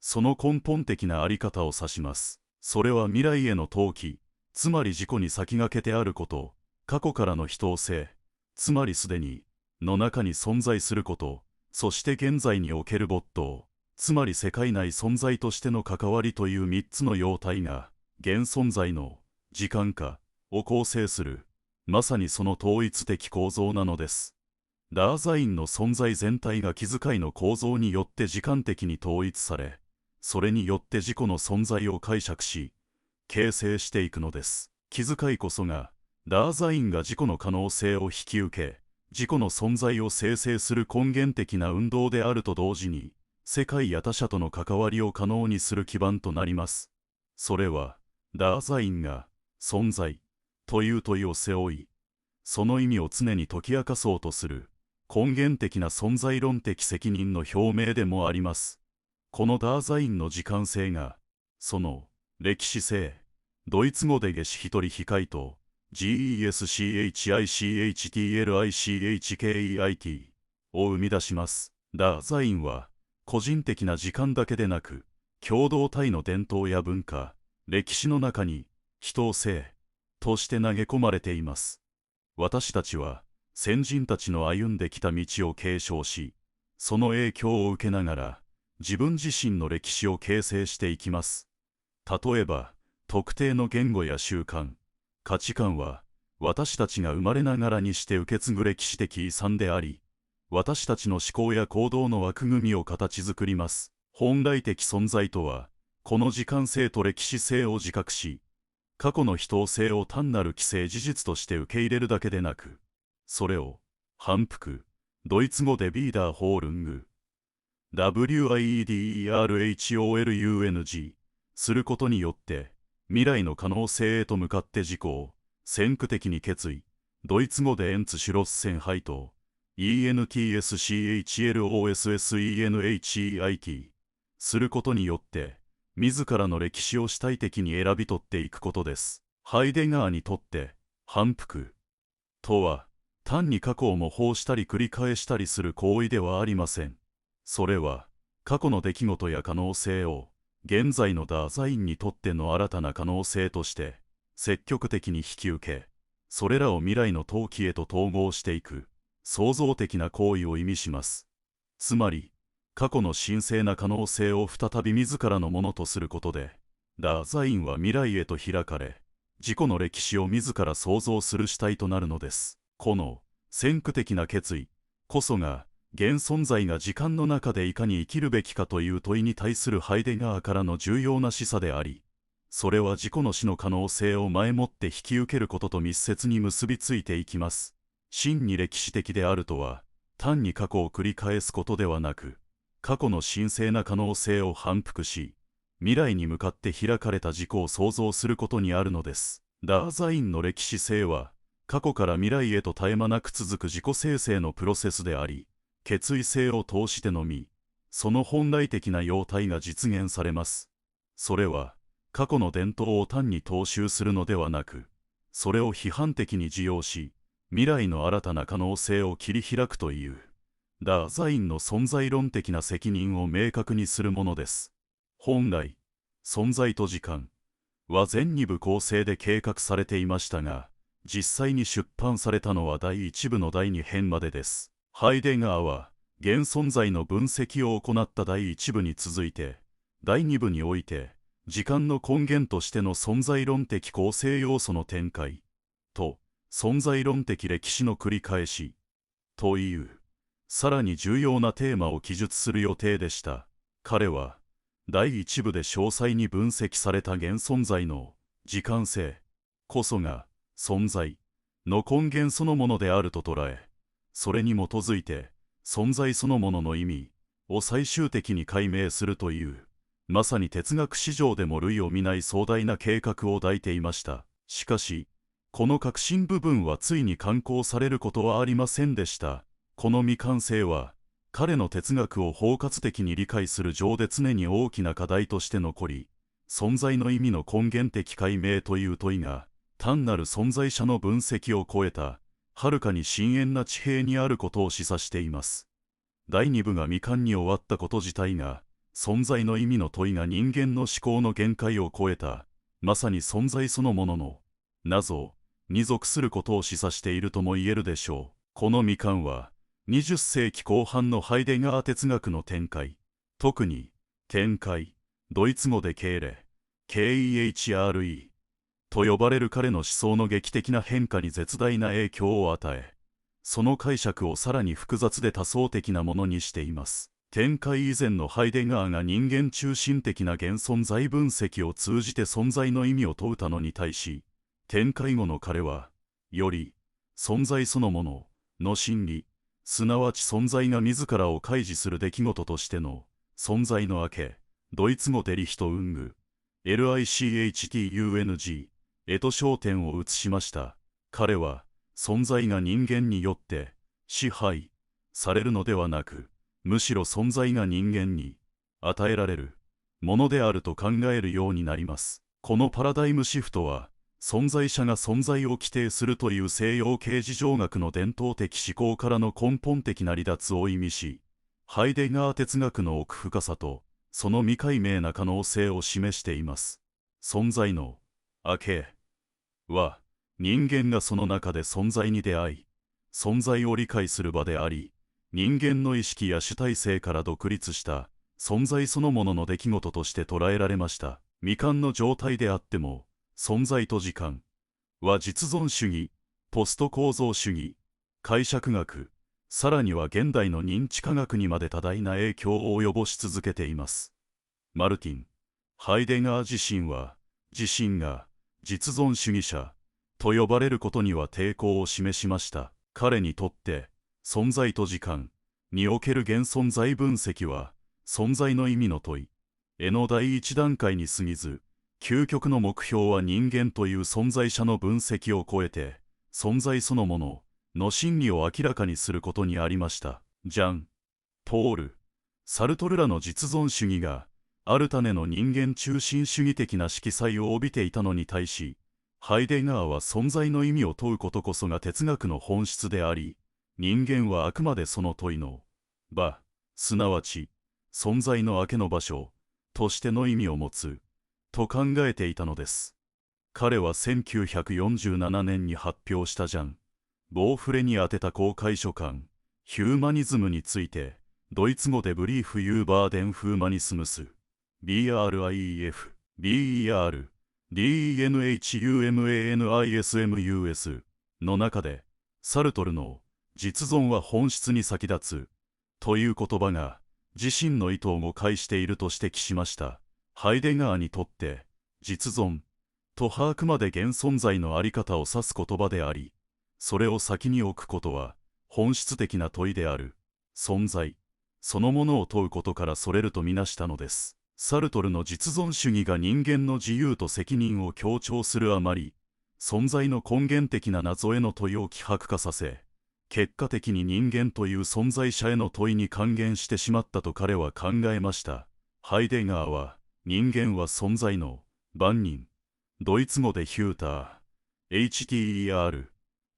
その根本的なあり方を指します。それは未来への投機、つまり自己に先駆けてあること、過去からの非等性、つまりすでにの中に存在すること、そして現在における没頭、つまり世界内存在としての関わりという3つの様態が、現存在の時間化を構成する、まさにその統一的構造なのです。ダーザインの存在全体が気遣いの構造によって時間的に統一され、それによって自己の存在を解釈し、形成していくのです。気遣いこそが、ダーザインが自己の可能性を引き受け、自己の存在を生成する根源的な運動であると同時に、世界や他者との関わりを可能にする基盤となります。それは、ダーザインが、存在、という問いを背負い、その意味を常に解き明かそうとする、根源的な存在論的責任の表明でもあります。このダーザインの時間性が、その、歴史性、ドイツ語でゲシ一人非回答、GESCHICHTLICHKEIT を生み出します。ダーザインは、個人的な時間だけでなく、共同体の伝統や文化、歴史の中に、人を生として投げ込まれています。私たちは、先人たちの歩んできた道を継承し、その影響を受けながら、自分自身の歴史を形成していきます。例えば、特定の言語や習慣、価値観は、私たちが生まれながらにして受け継ぐ歴史的遺産であり、私たちの思考や行動の枠組みを形作ります。本来的存在とは、この時間性と歴史性を自覚し、過去の非当性を単なる既成事実として受け入れるだけでなく、それを、反復、ドイツ語でビーダーホールング、WIEDERHOLUNG、することによって、未来の可能性へと向かって自己を、先駆的に決意、ドイツ語でエンツシュロッセンハイト、ENTSCHLOSSENHEIT、することによって、自らの歴史を主体的に選び取っていくことです。ハイデガーにとって、反復とは、単に過去を模倣したり繰り返したりする行為ではありません。それは、過去の出来事や可能性を、現在のダーザインにとっての新たな可能性として、積極的に引き受け、それらを未来の陶器へと統合していく、創造的な行為を意味します。つまり、過去の神聖な可能性を再び自らのものとすることで、ダーザインは未来へと開かれ、自己の歴史を自ら創造する主体となるのです。この先駆的な決意こそが、現存在が時間の中でいかに生きるべきかという問いに対するハイデガーからの重要な示唆であり、それは自己の死の可能性を前もって引き受けることと密接に結びついていきます。真に歴史的であるとは、単に過去を繰り返すことではなく、過去の神聖な可能性を反復し、未来に向かって開かれた自己を創造することにあるのです。ダーザインの歴史性は、過去から未来へと絶え間なく続く自己生成のプロセスであり、決意性を通してのみ、その本来的な様態が実現されます。それは、過去の伝統を単に踏襲するのではなく、それを批判的に受容し、未来の新たな可能性を切り開くという、ダーザインの存在論的な責任を明確にするものです。本来、存在と時間は全2部構成で計画されていましたが、実際に出版されたのは第1部の第2編までです。ハイデガーは、現存在の分析を行った第1部に続いて、第2部において、時間の根源としての存在論的構成要素の展開と、存在論的歴史の繰り返しという、さらに重要なテーマを記述する予定でした。彼は、第1部で詳細に分析された現存在の時間性こそが存在の根源そのものであると捉え、それに基づいて存在そのものの意味を最終的に解明するという、まさに哲学史上でも類を見ない壮大な計画を抱いていました。しかし、この核心部分はついに刊行されることはありませんでした。この未完成は、彼の哲学を包括的に理解する上で常に大きな課題として残り、存在の意味の根源的解明という問いが、単なる存在者の分析を超えた、はるかに深遠な地平にあることを示唆しています。第2部が未完に終わったこと自体が、存在の意味の問いが人間の思考の限界を超えた、まさに存在そのものの謎に属することを示唆しているとも言えるでしょう。この未完は、20世紀後半のハイデガー哲学の展開、特に、展開、ドイツ語でケーレ、KEHRE、と呼ばれる彼の思想の劇的な変化に絶大な影響を与え、その解釈をさらに複雑で多層的なものにしています。展開以前のハイデガーが人間中心的な現存在分析を通じて存在の意味を問うたのに対し、展開後の彼は、より、存在そのものの真理、すなわち存在が自らを開示する出来事としての存在の明け、ドイツ語でリヒトウング、LICHTUNG へと焦点を移しました。彼は、存在が人間によって支配されるのではなく、むしろ存在が人間に与えられるものであると考えるようになります。このパラダイムシフトは、存在者が存在を規定するという西洋形事情学の伝統的思考からの根本的な離脱を意味し、ハイデガー哲学の奥深さと、その未解明な可能性を示しています。存在の明けは、人間がその中で存在に出会い、存在を理解する場であり、人間の意識や主体性から独立した存在そのものの出来事として捉えられました。未完の状態であっても、存在と時間は実存主義、ポスト構造主義、解釈学、さらには現代の認知科学にまで多大な影響を及ぼし続けています。マルティン・ハイデガー自身は、自身が実存主義者と呼ばれることには抵抗を示しました。彼にとって、存在と時間における現存在分析は、存在の意味の問いへの第一段階に過ぎず、究極の目標は人間という存在者の分析を超えて、存在そのものの真理を明らかにすることにありました。ジャン・ポール・サルトルらの実存主義が、ある種の人間中心主義的な色彩を帯びていたのに対し、ハイデガーは存在の意味を問うことこそが哲学の本質であり、人間はあくまでその問いの場、すなわち、存在の明けの場所としての意味を持つ、と考えていたのです。彼は1947年に発表したジャン・ボーフレに宛てた公開書簡、ヒューマニズムについて、ドイツ語でブリーフ・ユーバーデン・フーマニスムス、BRIEF、BER、DENHUMANISMUS の中で、サルトルの実存は本質に先立つという言葉が自身の意図を誤解していると指摘しました。ハイデガーにとって実存とはあくまで現存在の在り方を指す言葉であり、それを先に置くことは本質的な問いである存在そのものを問うことからそれるとみなしたのです。サルトルの実存主義が人間の自由と責任を強調するあまり、存在の根源的な謎への問いを希薄化させ、結果的に人間という存在者への問いに還元してしまったと彼は考えました。ハイデガーは、人間は存在の番人、ドイツ語でヒューター、HTER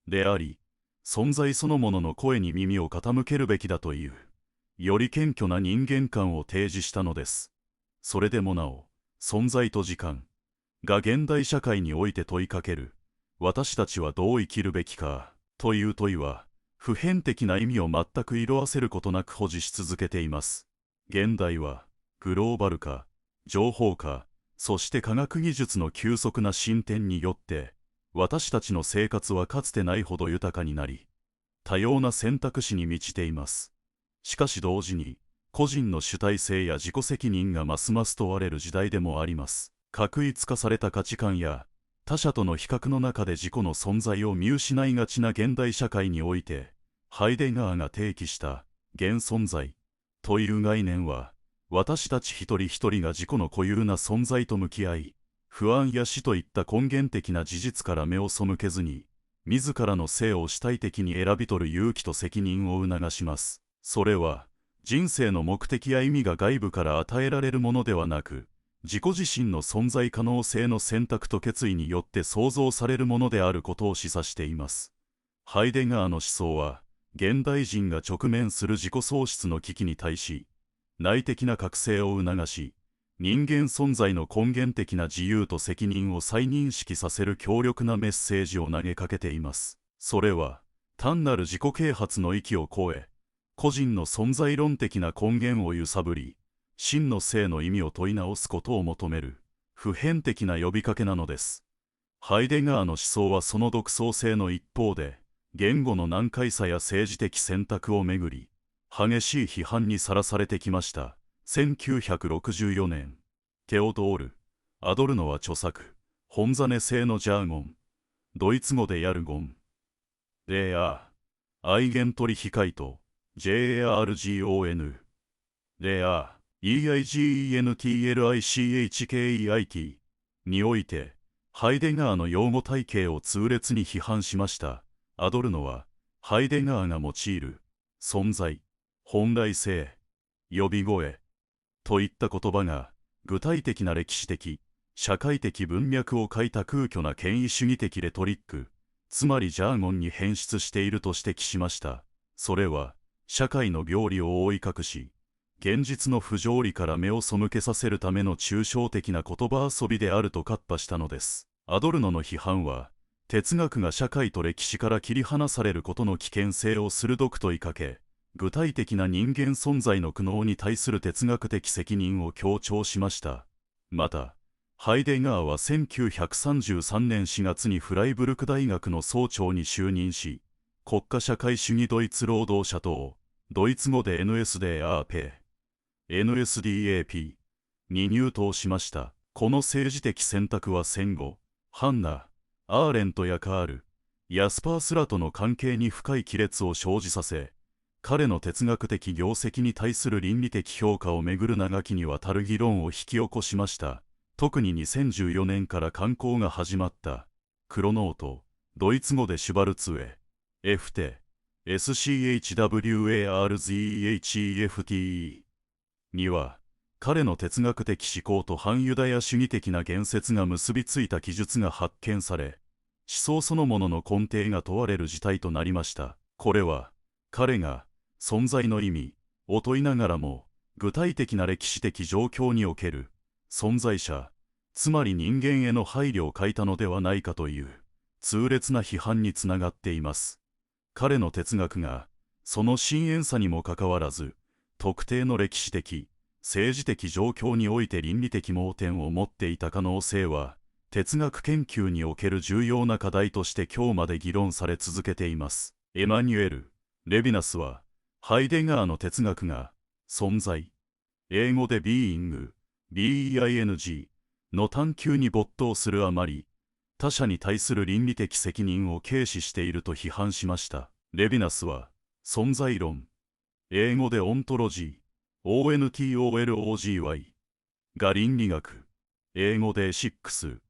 であり、存在そのものの声に耳を傾けるべきだという、より謙虚な人間観を提示したのです。それでもなお、存在と時間が現代社会において問いかける、私たちはどう生きるべきか、という問いは、普遍的な意味を全く色あせることなく保持し続けています。現代は、グローバル化、情報化、そして科学技術の急速な進展によって、私たちの生活はかつてないほど豊かになり、多様な選択肢に満ちています。しかし同時に、個人の主体性や自己責任がますます問われる時代でもあります。画一化された価値観や他者との比較の中で自己の存在を見失いがちな現代社会において、ハイデガーが提起した現存在という概念は、私たち一人一人が自己の固有な存在と向き合い、不安や死といった根源的な事実から目を背けずに、自らの生を主体的に選び取る勇気と責任を促します。それは、人生の目的や意味が外部から与えられるものではなく、自己自身の存在可能性の選択と決意によって創造されるものであることを示唆しています。ハイデガーの思想は、現代人が直面する自己喪失の危機に対し、内的な覚醒を促し、人間存在の根源的な自由と責任を再認識させる強力なメッセージを投げかけています。それは、単なる自己啓発の域を超え、個人の存在論的な根源を揺さぶり、真の生の意味を問い直すことを求める、普遍的な呼びかけなのです。ハイデガーの思想はその独創性の一方で、言語の難解さや政治的選択をめぐり、激しい批判にさらされてきました。1964年、テオドール・アドルノは著作、本真似性のジャーゴン、ドイツ語でヤルゴン、レア、アイゲン取引回答、JARGON、レア、EIGENTLICHKEIT において、ハイデガーの用語体系を痛烈に批判しました。アドルノは、ハイデガーが用いる、存在、本来性、呼び声、といった言葉が、具体的な歴史的、社会的文脈を欠いた空虚な権威主義的レトリック、つまりジャーゴンに変質していると指摘しました。それは、社会の病理を覆い隠し、現実の不条理から目を背けさせるための抽象的な言葉遊びであると喝破したのです。アドルノの批判は、哲学が社会と歴史から切り離されることの危険性を鋭く問いかけ、具体的な人間存在の苦悩に対する哲学的責任を強調しました。また、ハイデガーは1933年4月にフライブルク大学の総長に就任し、国家社会主義ドイツ労働者党、ドイツ語で NSDAP に入党しました。この政治的選択は戦後、ハンナ・アーレントやカール・ヤスパースらとの関係に深い亀裂を生じさせ、彼の哲学的業績に対する倫理的評価をめぐる長きにわたる議論を引き起こしました。特に2014年から刊行が始まったクロノート、ドイツ語でシュバルツェ、FT、SCHWARZEHEFTE には、彼の哲学的思考と反ユダヤ主義的な言説が結びついた記述が発見され、思想そのものの根底が問われる事態となりました。これは、彼が存在の意味を問いながらも、具体的な歴史的状況における存在者、つまり人間への配慮を欠いたのではないかという痛烈な批判につながっています。彼の哲学が、その深遠さにもかかわらず、特定の歴史的、政治的状況において倫理的盲点を持っていた可能性は、哲学研究における重要な課題として今日まで議論され続けています。エマニュエル・レヴィナスは、ハイデガーの哲学が、存在、英語でビーイング、BEING の探求に没頭するあまり、他者に対する倫理的責任を軽視していると批判しました。レヴィナスは、存在論、英語でオントロジー、ONTOLOGY が倫理学、英語で6、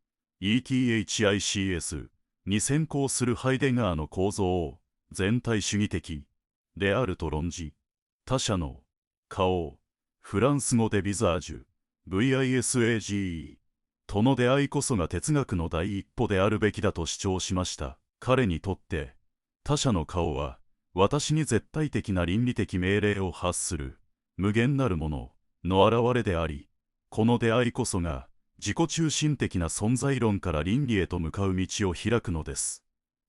ETHICS に先行するハイデガーの構造を全体主義的であると論じ、他者の顔、フランス語でビザージュ、VISAGE との出会いこそが哲学の第一歩であるべきだと主張しました。彼にとって、他者の顔は、私に絶対的な倫理的命令を発する、無限なるものの現れであり、この出会いこそが、自己中心的な存在論から倫理へと向かう道を開くのです。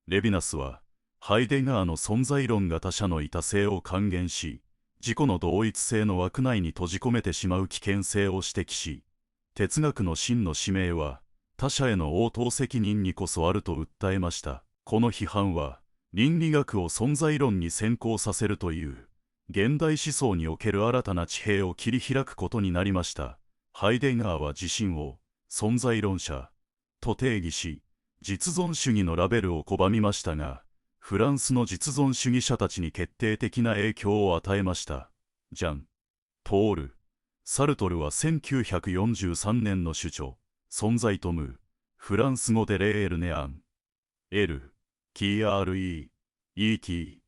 レヴィナスは、ハイデガーの存在論が他者の異多性を還元し、自己の同一性の枠内に閉じ込めてしまう危険性を指摘し、哲学の真の使命は、他者への応答責任にこそあると訴えました。この批判は、倫理学を存在論に先行させるという、現代思想における新たな地平を切り開くことになりました。ハイデガーは自身を、存在論者、と定義し、実存主義のラベルを拒みましたが、フランスの実存主義者たちに決定的な影響を与えました。ジャン・ポール・サルトルは1943年の主張、存在と無、フランス語でレールネアン、L、KRE、ET、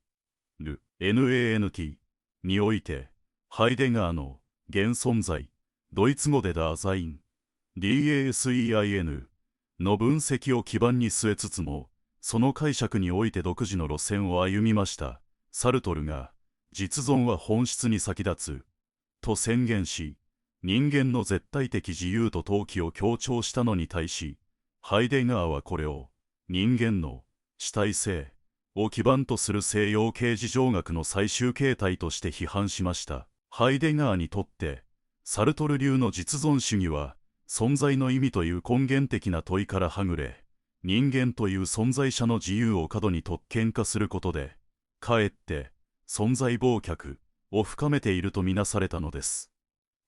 ル、NANT において、ハイデガーの現存在、ドイツ語でダーザイン、DASEIN の分析を基盤に据えつつも、その解釈において独自の路線を歩みました。サルトルが、実存は本質に先立つ、と宣言し、人間の絶対的自由と陶器を強調したのに対し、ハイデガーはこれを、人間の主体性を基盤とする西洋形事情学の最終形態として批判しました。ハイデガーにとって、サルトル流の実存主義は、存在の意味という根源的な問いからはぐれ、人間という存在者の自由を過度に特権化することで、かえって存在忘却を深めているとみなされたのです。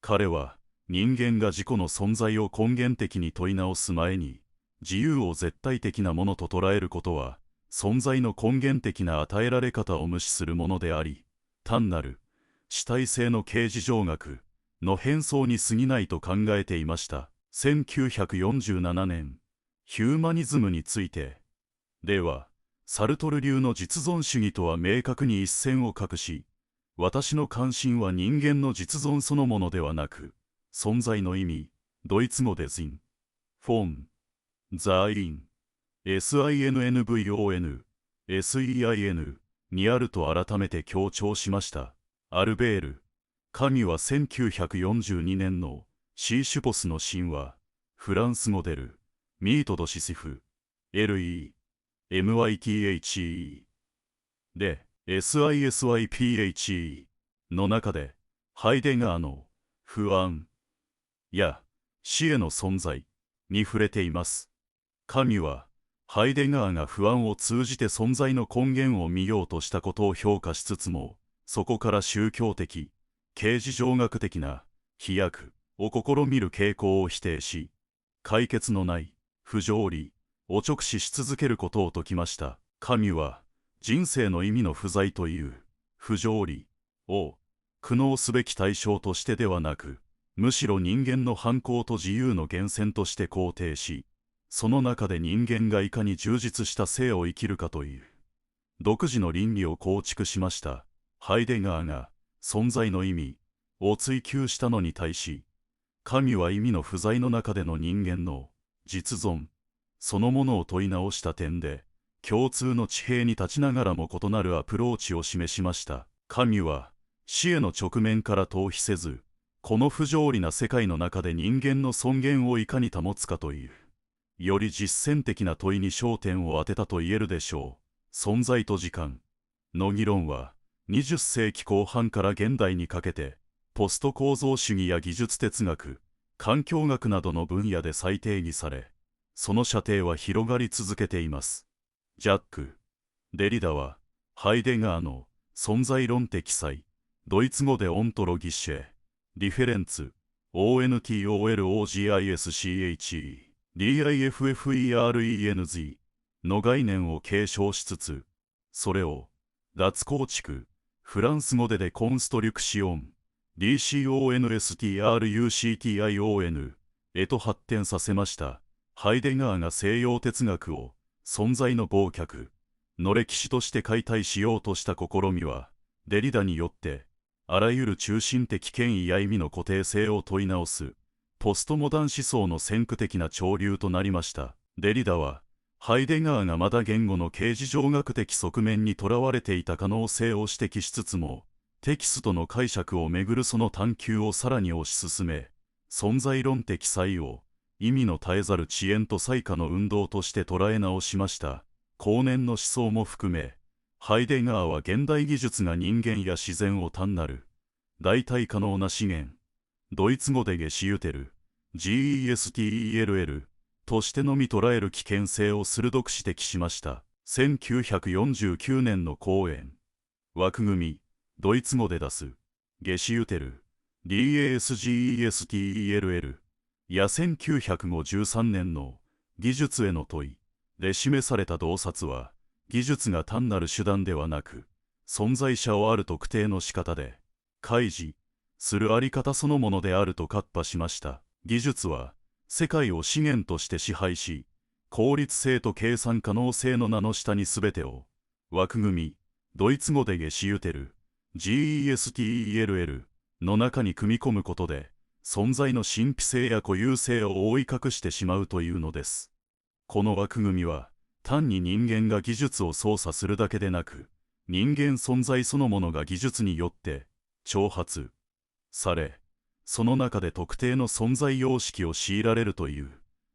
彼は人間が自己の存在を根源的に問い直す前に、自由を絶対的なものと捉えることは、存在の根源的な与えられ方を無視するものであり、単なる主体性の形而上学の変装に過ぎないと考えていました。1947年、ヒューマニズムについてでは、サルトル流の実存主義とは明確に一線を画し、私の関心は人間の実存そのものではなく、存在の意味、ドイツ語でズイン、フォン、ザイン、SINNVON、SEIN にあると改めて強調しました。アルベール・カミュは1942年のシーシュポスの神話、フランス語でル、ミート・ド・シシフ、LE、MITHE で、SISYPHE の中で、ハイデガーの不安や死への存在に触れています。カミュは、ハイデガーが不安を通じて存在の根源を見ようとしたことを評価しつつも、そこから宗教的、形而上学的な飛躍を試みる傾向を否定し、解決のない不条理を直視し続けることを説きました。カミュは、人生の意味の不在という不条理を苦悩すべき対象としてではなく、むしろ人間の反抗と自由の源泉として肯定し、その中で人間がいかに充実した生を生きるかという独自の倫理を構築しました。ハイデガーが存在の意味を追求したのに対し、カミュは意味の不在の中での人間の実存そのものを問い直した点で、共通の地平に立ちながらも異なるアプローチを示しました。カミュは死への直面から逃避せず、この不条理な世界の中で人間の尊厳をいかに保つかという、より実践的な問いに焦点を当てたと言えるでしょう。存在と時間の議論は、20世紀後半から現代にかけて、ポスト構造主義や技術哲学、環境学などの分野で再定義され、その射程は広がり続けています。ジャック・デリダは、ハイデガーの存在論的際、ドイツ語でオントロギッシェ、ディフェレンツ、ONTOLOGISCHE、DIFFERENZ の概念を継承しつつ、それを脱構築、フランス語でコンストリュクシオン、DCONSTRUCTION へと発展させました。ハイデガーが西洋哲学を存在の忘却の歴史として解体しようとした試みは、デリダによって、あらゆる中心的権威や意味の固定性を問い直す、ポストモダン思想の先駆的な潮流となりました。デリダは、ハイデガーがまだ言語の形而上学的側面にとらわれていた可能性を指摘しつつも、テキストの解釈をめぐるその探求をさらに推し進め、存在論的才を、意味の絶えざる遅延と才化の運動として捉え直しました。後年の思想も含め、ハイデガーは現代技術が人間や自然を単なる、代替可能な資源、ドイツ語でゲシュテル、GESTELL としてのみ捉える危険性を鋭く指摘しました。1949年の講演、枠組み、ドイツ語で出す、ゲシュテル、DASGESTELL や1953年の技術への問いで示された洞察は、技術が単なる手段ではなく、存在者をある特定の仕方で開示するあり方そのものであると喝破しました。技術は世界を資源として支配し、効率性と計算可能性の名の下に全てを枠組み、ドイツ語でゲシュテル、GESTELL の中に組み込むことで、存在の神秘性や固有性を覆い隠してしまうというのです。この枠組みは、単に人間が技術を操作するだけでなく、人間存在そのものが技術によって挑発され、その中で特定の存在様式を強いられるという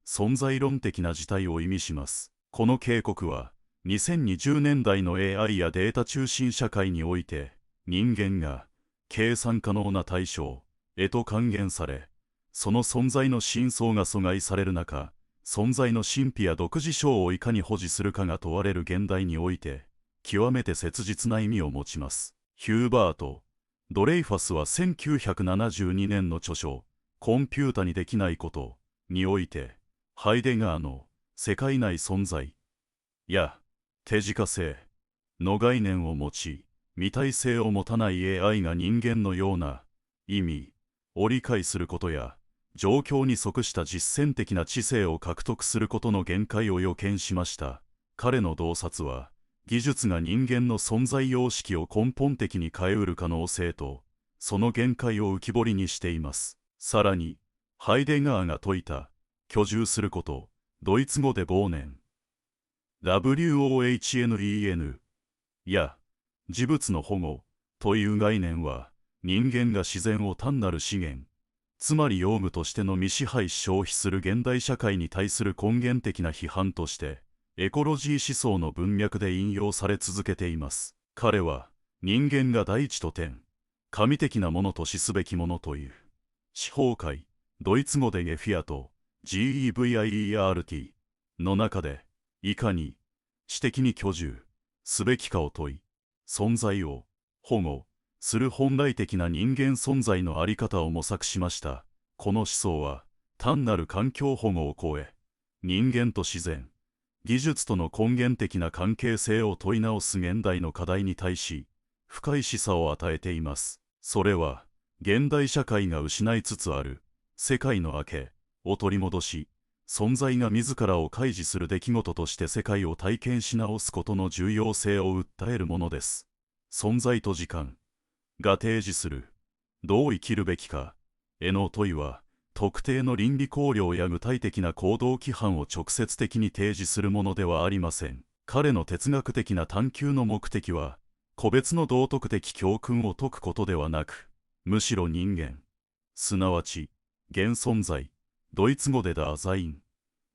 存在論的な事態を意味します。この警告は、2020年代の AI やデータ中心社会において、人間が計算可能な対象へと還元され、その存在の真相が阻害される中、存在の神秘や独自性をいかに保持するかが問われる現代において、極めて切実な意味を持ちます。ヒューバート・ドレイファスは1972年の著書、コンピュータにできないことにおいて、ハイデガーの世界内存在や手近性の概念を持ち、未体性を持たない AI が人間のような意味を理解することや、状況に即した実践的な知性を獲得することの限界を予見しました。彼の洞察は、技術が人間の存在様式を根本的に変えうる可能性と、その限界を浮き彫りにしています。さらに、ハイデガーが説いた、居住すること、ドイツ語で忘年、WOHNEN や、事物の保護という概念は、人間が自然を単なる資源、つまり用具としてのみ支配し消費する現代社会に対する根源的な批判として、エコロジー思想の文脈で引用され続けています。彼は、人間が大地と天、神的なものとしすべきものという、司法界、ドイツ語でゲフィアと GEVIERT の中で、いかに、私的に居住すべきかを問い、存在を保護する本来的な人間存在の在り方を模索しました。この思想は、単なる環境保護を超え、人間と自然、技術との根源的な関係性を問い直す現代の課題に対し、深い示唆を与えています。それは、現代社会が失いつつある、世界の明けを取り戻し、存在が自らを開示する出来事として世界を体験し直すことの重要性を訴えるものです。存在と時間が提示する、どう生きるべきかへの問いは、特定の倫理綱領や具体的な行動規範を直接的に提示するものではありません。彼の哲学的な探求の目的は、個別の道徳的教訓を説くことではなく、むしろ人間、すなわち、現存在、ドイツ語でダザイン、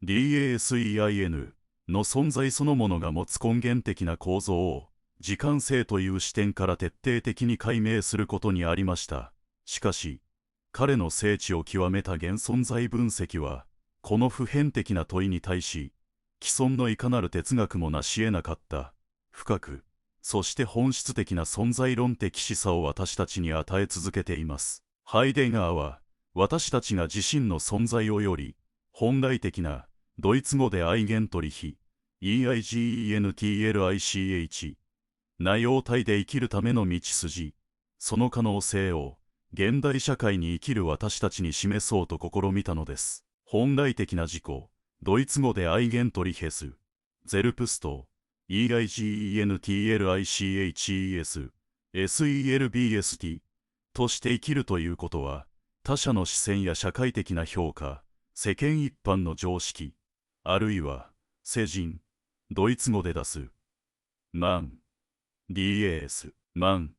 DASEIN の存在そのものが持つ根源的な構造を、時間性という視点から徹底的に解明することにありました。しかし、彼の精緻を極めた現存在分析は、この普遍的な問いに対し、既存のいかなる哲学も成し得なかった、深く、そして本質的な存在論的示唆を私たちに与え続けています。ハイデガーは、私たちが自身の存在をより、本来的な、ドイツ語でアイゲントリヒ、EIGENTLICH、な様態で生きるための道筋、その可能性を、現代社会に生きる私たちに示そうと試みたのです。本来的な自己、ドイツ語でアイゲントリヘス、ゼルプスト、EIGENTLICHES、SELBST として生きるということは、他者の視線や社会的な評価、世間一般の常識、あるいは、世人、ドイツ語で出す、マン、DAS、マン、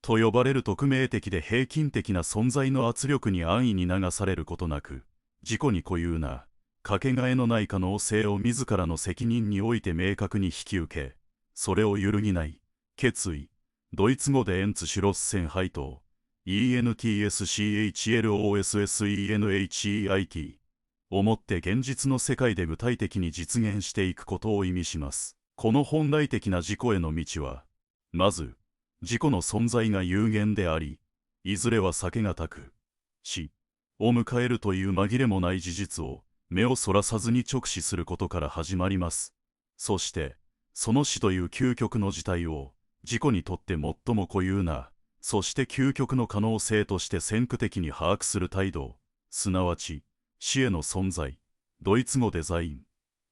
と呼ばれる匿名的で平均的な存在の圧力に安易に流されることなく、自己に固有な、かけがえのない可能性を自らの責任において明確に引き受け、それを揺るぎない、決意、ドイツ語でエンツシュロッセンハイト、ENTSCHLOSSENHEIT、をもって現実の世界で具体的に実現していくことを意味します。この本来的な自己への道は、まず、自己の存在が有限であり、いずれは避けがたく、死を迎えるという紛れもない事実を目をそらさずに直視することから始まります。そして、その死という究極の事態を、自己にとって最も固有な、そして究極の可能性として先駆的に把握する態度、すなわち、死への存在、ドイツ語デザイン、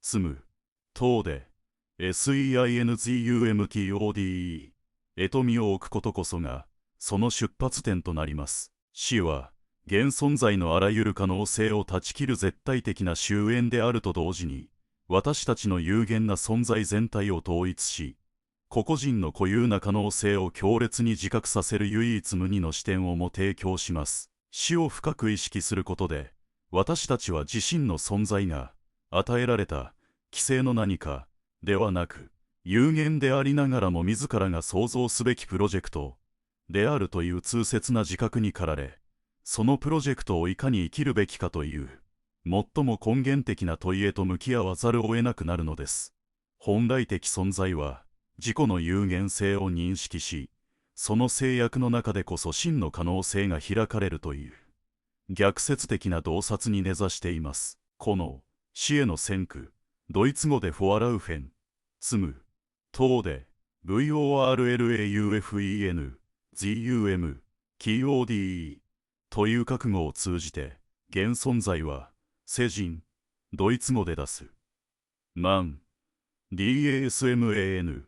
積む、等で、SEINZUMTODE、へと身を置くことこそが、その出発点となります。死は、現存在のあらゆる可能性を断ち切る絶対的な終焉であると同時に、私たちの有限な存在全体を統一し、個々人の固有な可能性を強烈に自覚させる唯一無二の視点をも提供します。死を深く意識することで、私たちは自身の存在が、与えられた、既成の何か、ではなく、有限でありながらも自らが創造すべきプロジェクトであるという痛切な自覚に駆られ、そのプロジェクトをいかに生きるべきかという、最も根源的な問いへと向き合わざるを得なくなるのです。本来的存在は、自己の有限性を認識し、その制約の中でこそ真の可能性が開かれるという、逆説的な洞察に根ざしています。この死への先駆、ドイツ語でフォアラウフェン、積む等で VORLAUFEN、ZUM、KODE という覚悟を通じて、現存在は、世人、ドイツ語で出す。MAN、DASMAN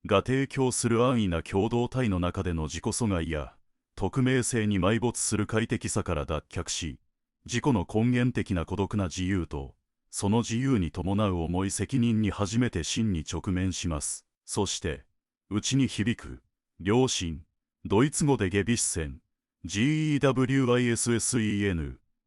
が提供する安易な共同体の中での自己阻害や、匿名性に埋没する快適さから脱却し、自己の根源的な孤独な自由と、その自由に伴う重い責任に初めて真に直面します。そして、内に響く、良心、ドイツ語でゲビッセン、GEWISSEN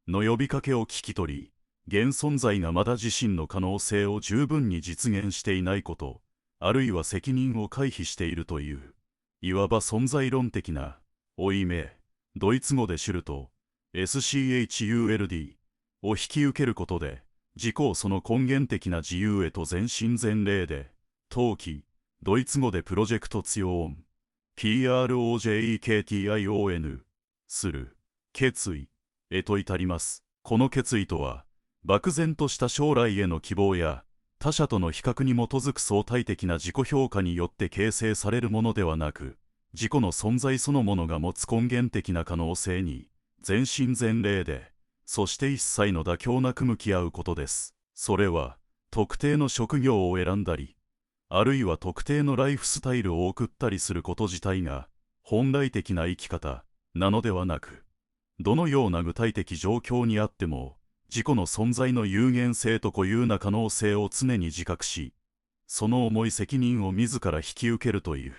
の呼びかけを聞き取り、現存在がまだ自身の可能性を十分に実現していないこと、あるいは責任を回避しているという、いわば存在論的な、負い目、ドイツ語でシュルト、SCHULD を引き受けることで、自己をその根源的な自由へと全身全霊で、陶器、ドイツ語でプロジェクト強音、PROJEKTION、する、決意、へと至ります。この決意とは、漠然とした将来への希望や、他者との比較に基づく相対的な自己評価によって形成されるものではなく、自己の存在そのものが持つ根源的な可能性に、全身全霊で、そして一切の妥協なく向き合うことです。それは、特定の職業を選んだり、あるいは特定のライフスタイルを送ったりすること自体が、本来的な生き方なのではなく、どのような具体的状況にあっても、自己の存在の有限性と固有な可能性を常に自覚し、その重い責任を自ら引き受けるという、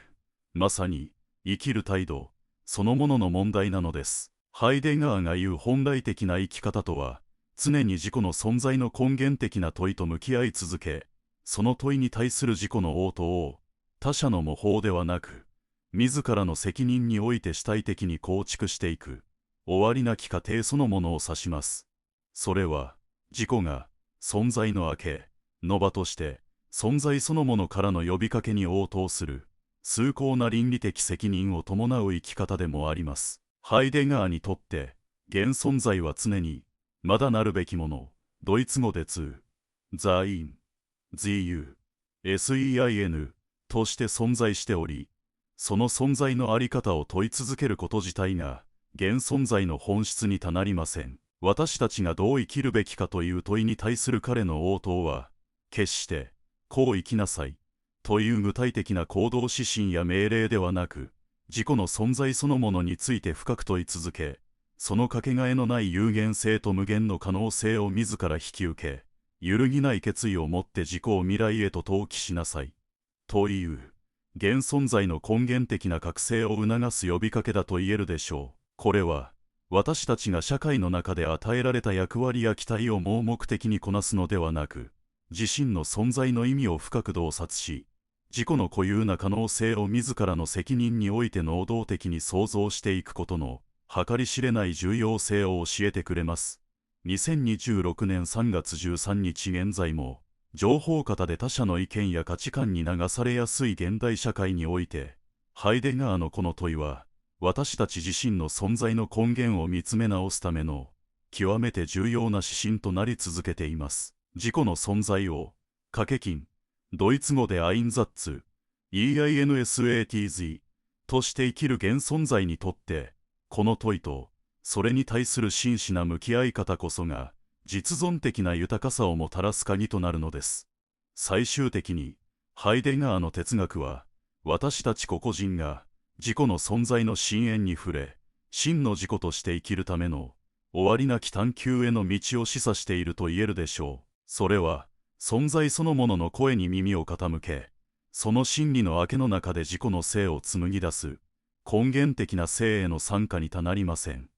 まさに生きる態度そのものの問題なのです。ハイデガーが言う本来的な生き方とは、常に自己の存在の根源的な問いと向き合い続け、その問いに対する自己の応答を、他者の模倣ではなく、自らの責任において主体的に構築していく、終わりなき過程そのものを指します。それは、自己が、存在の明け、の場として、存在そのものからの呼びかけに応答する、崇高な倫理的責任を伴う生き方でもあります。ハイデガーにとって、現存在は常に、まだなるべきもの、ドイツ語でザイン、ZU、SEIN として存在しており、その存在のあり方を問い続けること自体が、現存在の本質にたなりません。私たちがどう生きるべきかという問いに対する彼の応答は、決して、こう生きなさい、という具体的な行動指針や命令ではなく、自己の存在そのものについて深く問い続け、そのかけがえのない有限性と無限の可能性を自ら引き受け、揺るぎない決意を持って自己を未来へと投棄しなさい。という、現存在の根源的な覚醒を促す呼びかけだと言えるでしょう。これは、私たちが社会の中で与えられた役割や期待を盲目的にこなすのではなく、自身の存在の意味を深く洞察し、自己の固有な可能性を自らの責任において能動的に創造していくことの計り知れない重要性を教えてくれます。2026年3月13日現在も、情報過多で他者の意見や価値観に流されやすい現代社会において、ハイデガーのこの問いは、私たち自身の存在の根源を見つめ直すための、極めて重要な指針となり続けています。自己の存在を、掛け金、ドイツ語でアインザッツ、EINSATZ として生きる現存在にとって、この問いと、それに対する真摯な向き合い方こそが、実存的な豊かさをもたらす鍵となるのです。最終的に、ハイデガーの哲学は、私たち個々人が、自己の存在の深淵に触れ、真の自己として生きるための、終わりなき探求への道を示唆していると言えるでしょう。それは、存在そのものの声に耳を傾け、その真理の明けの中で自己の生を紡ぎ出す、根源的な生への参加にたなりません。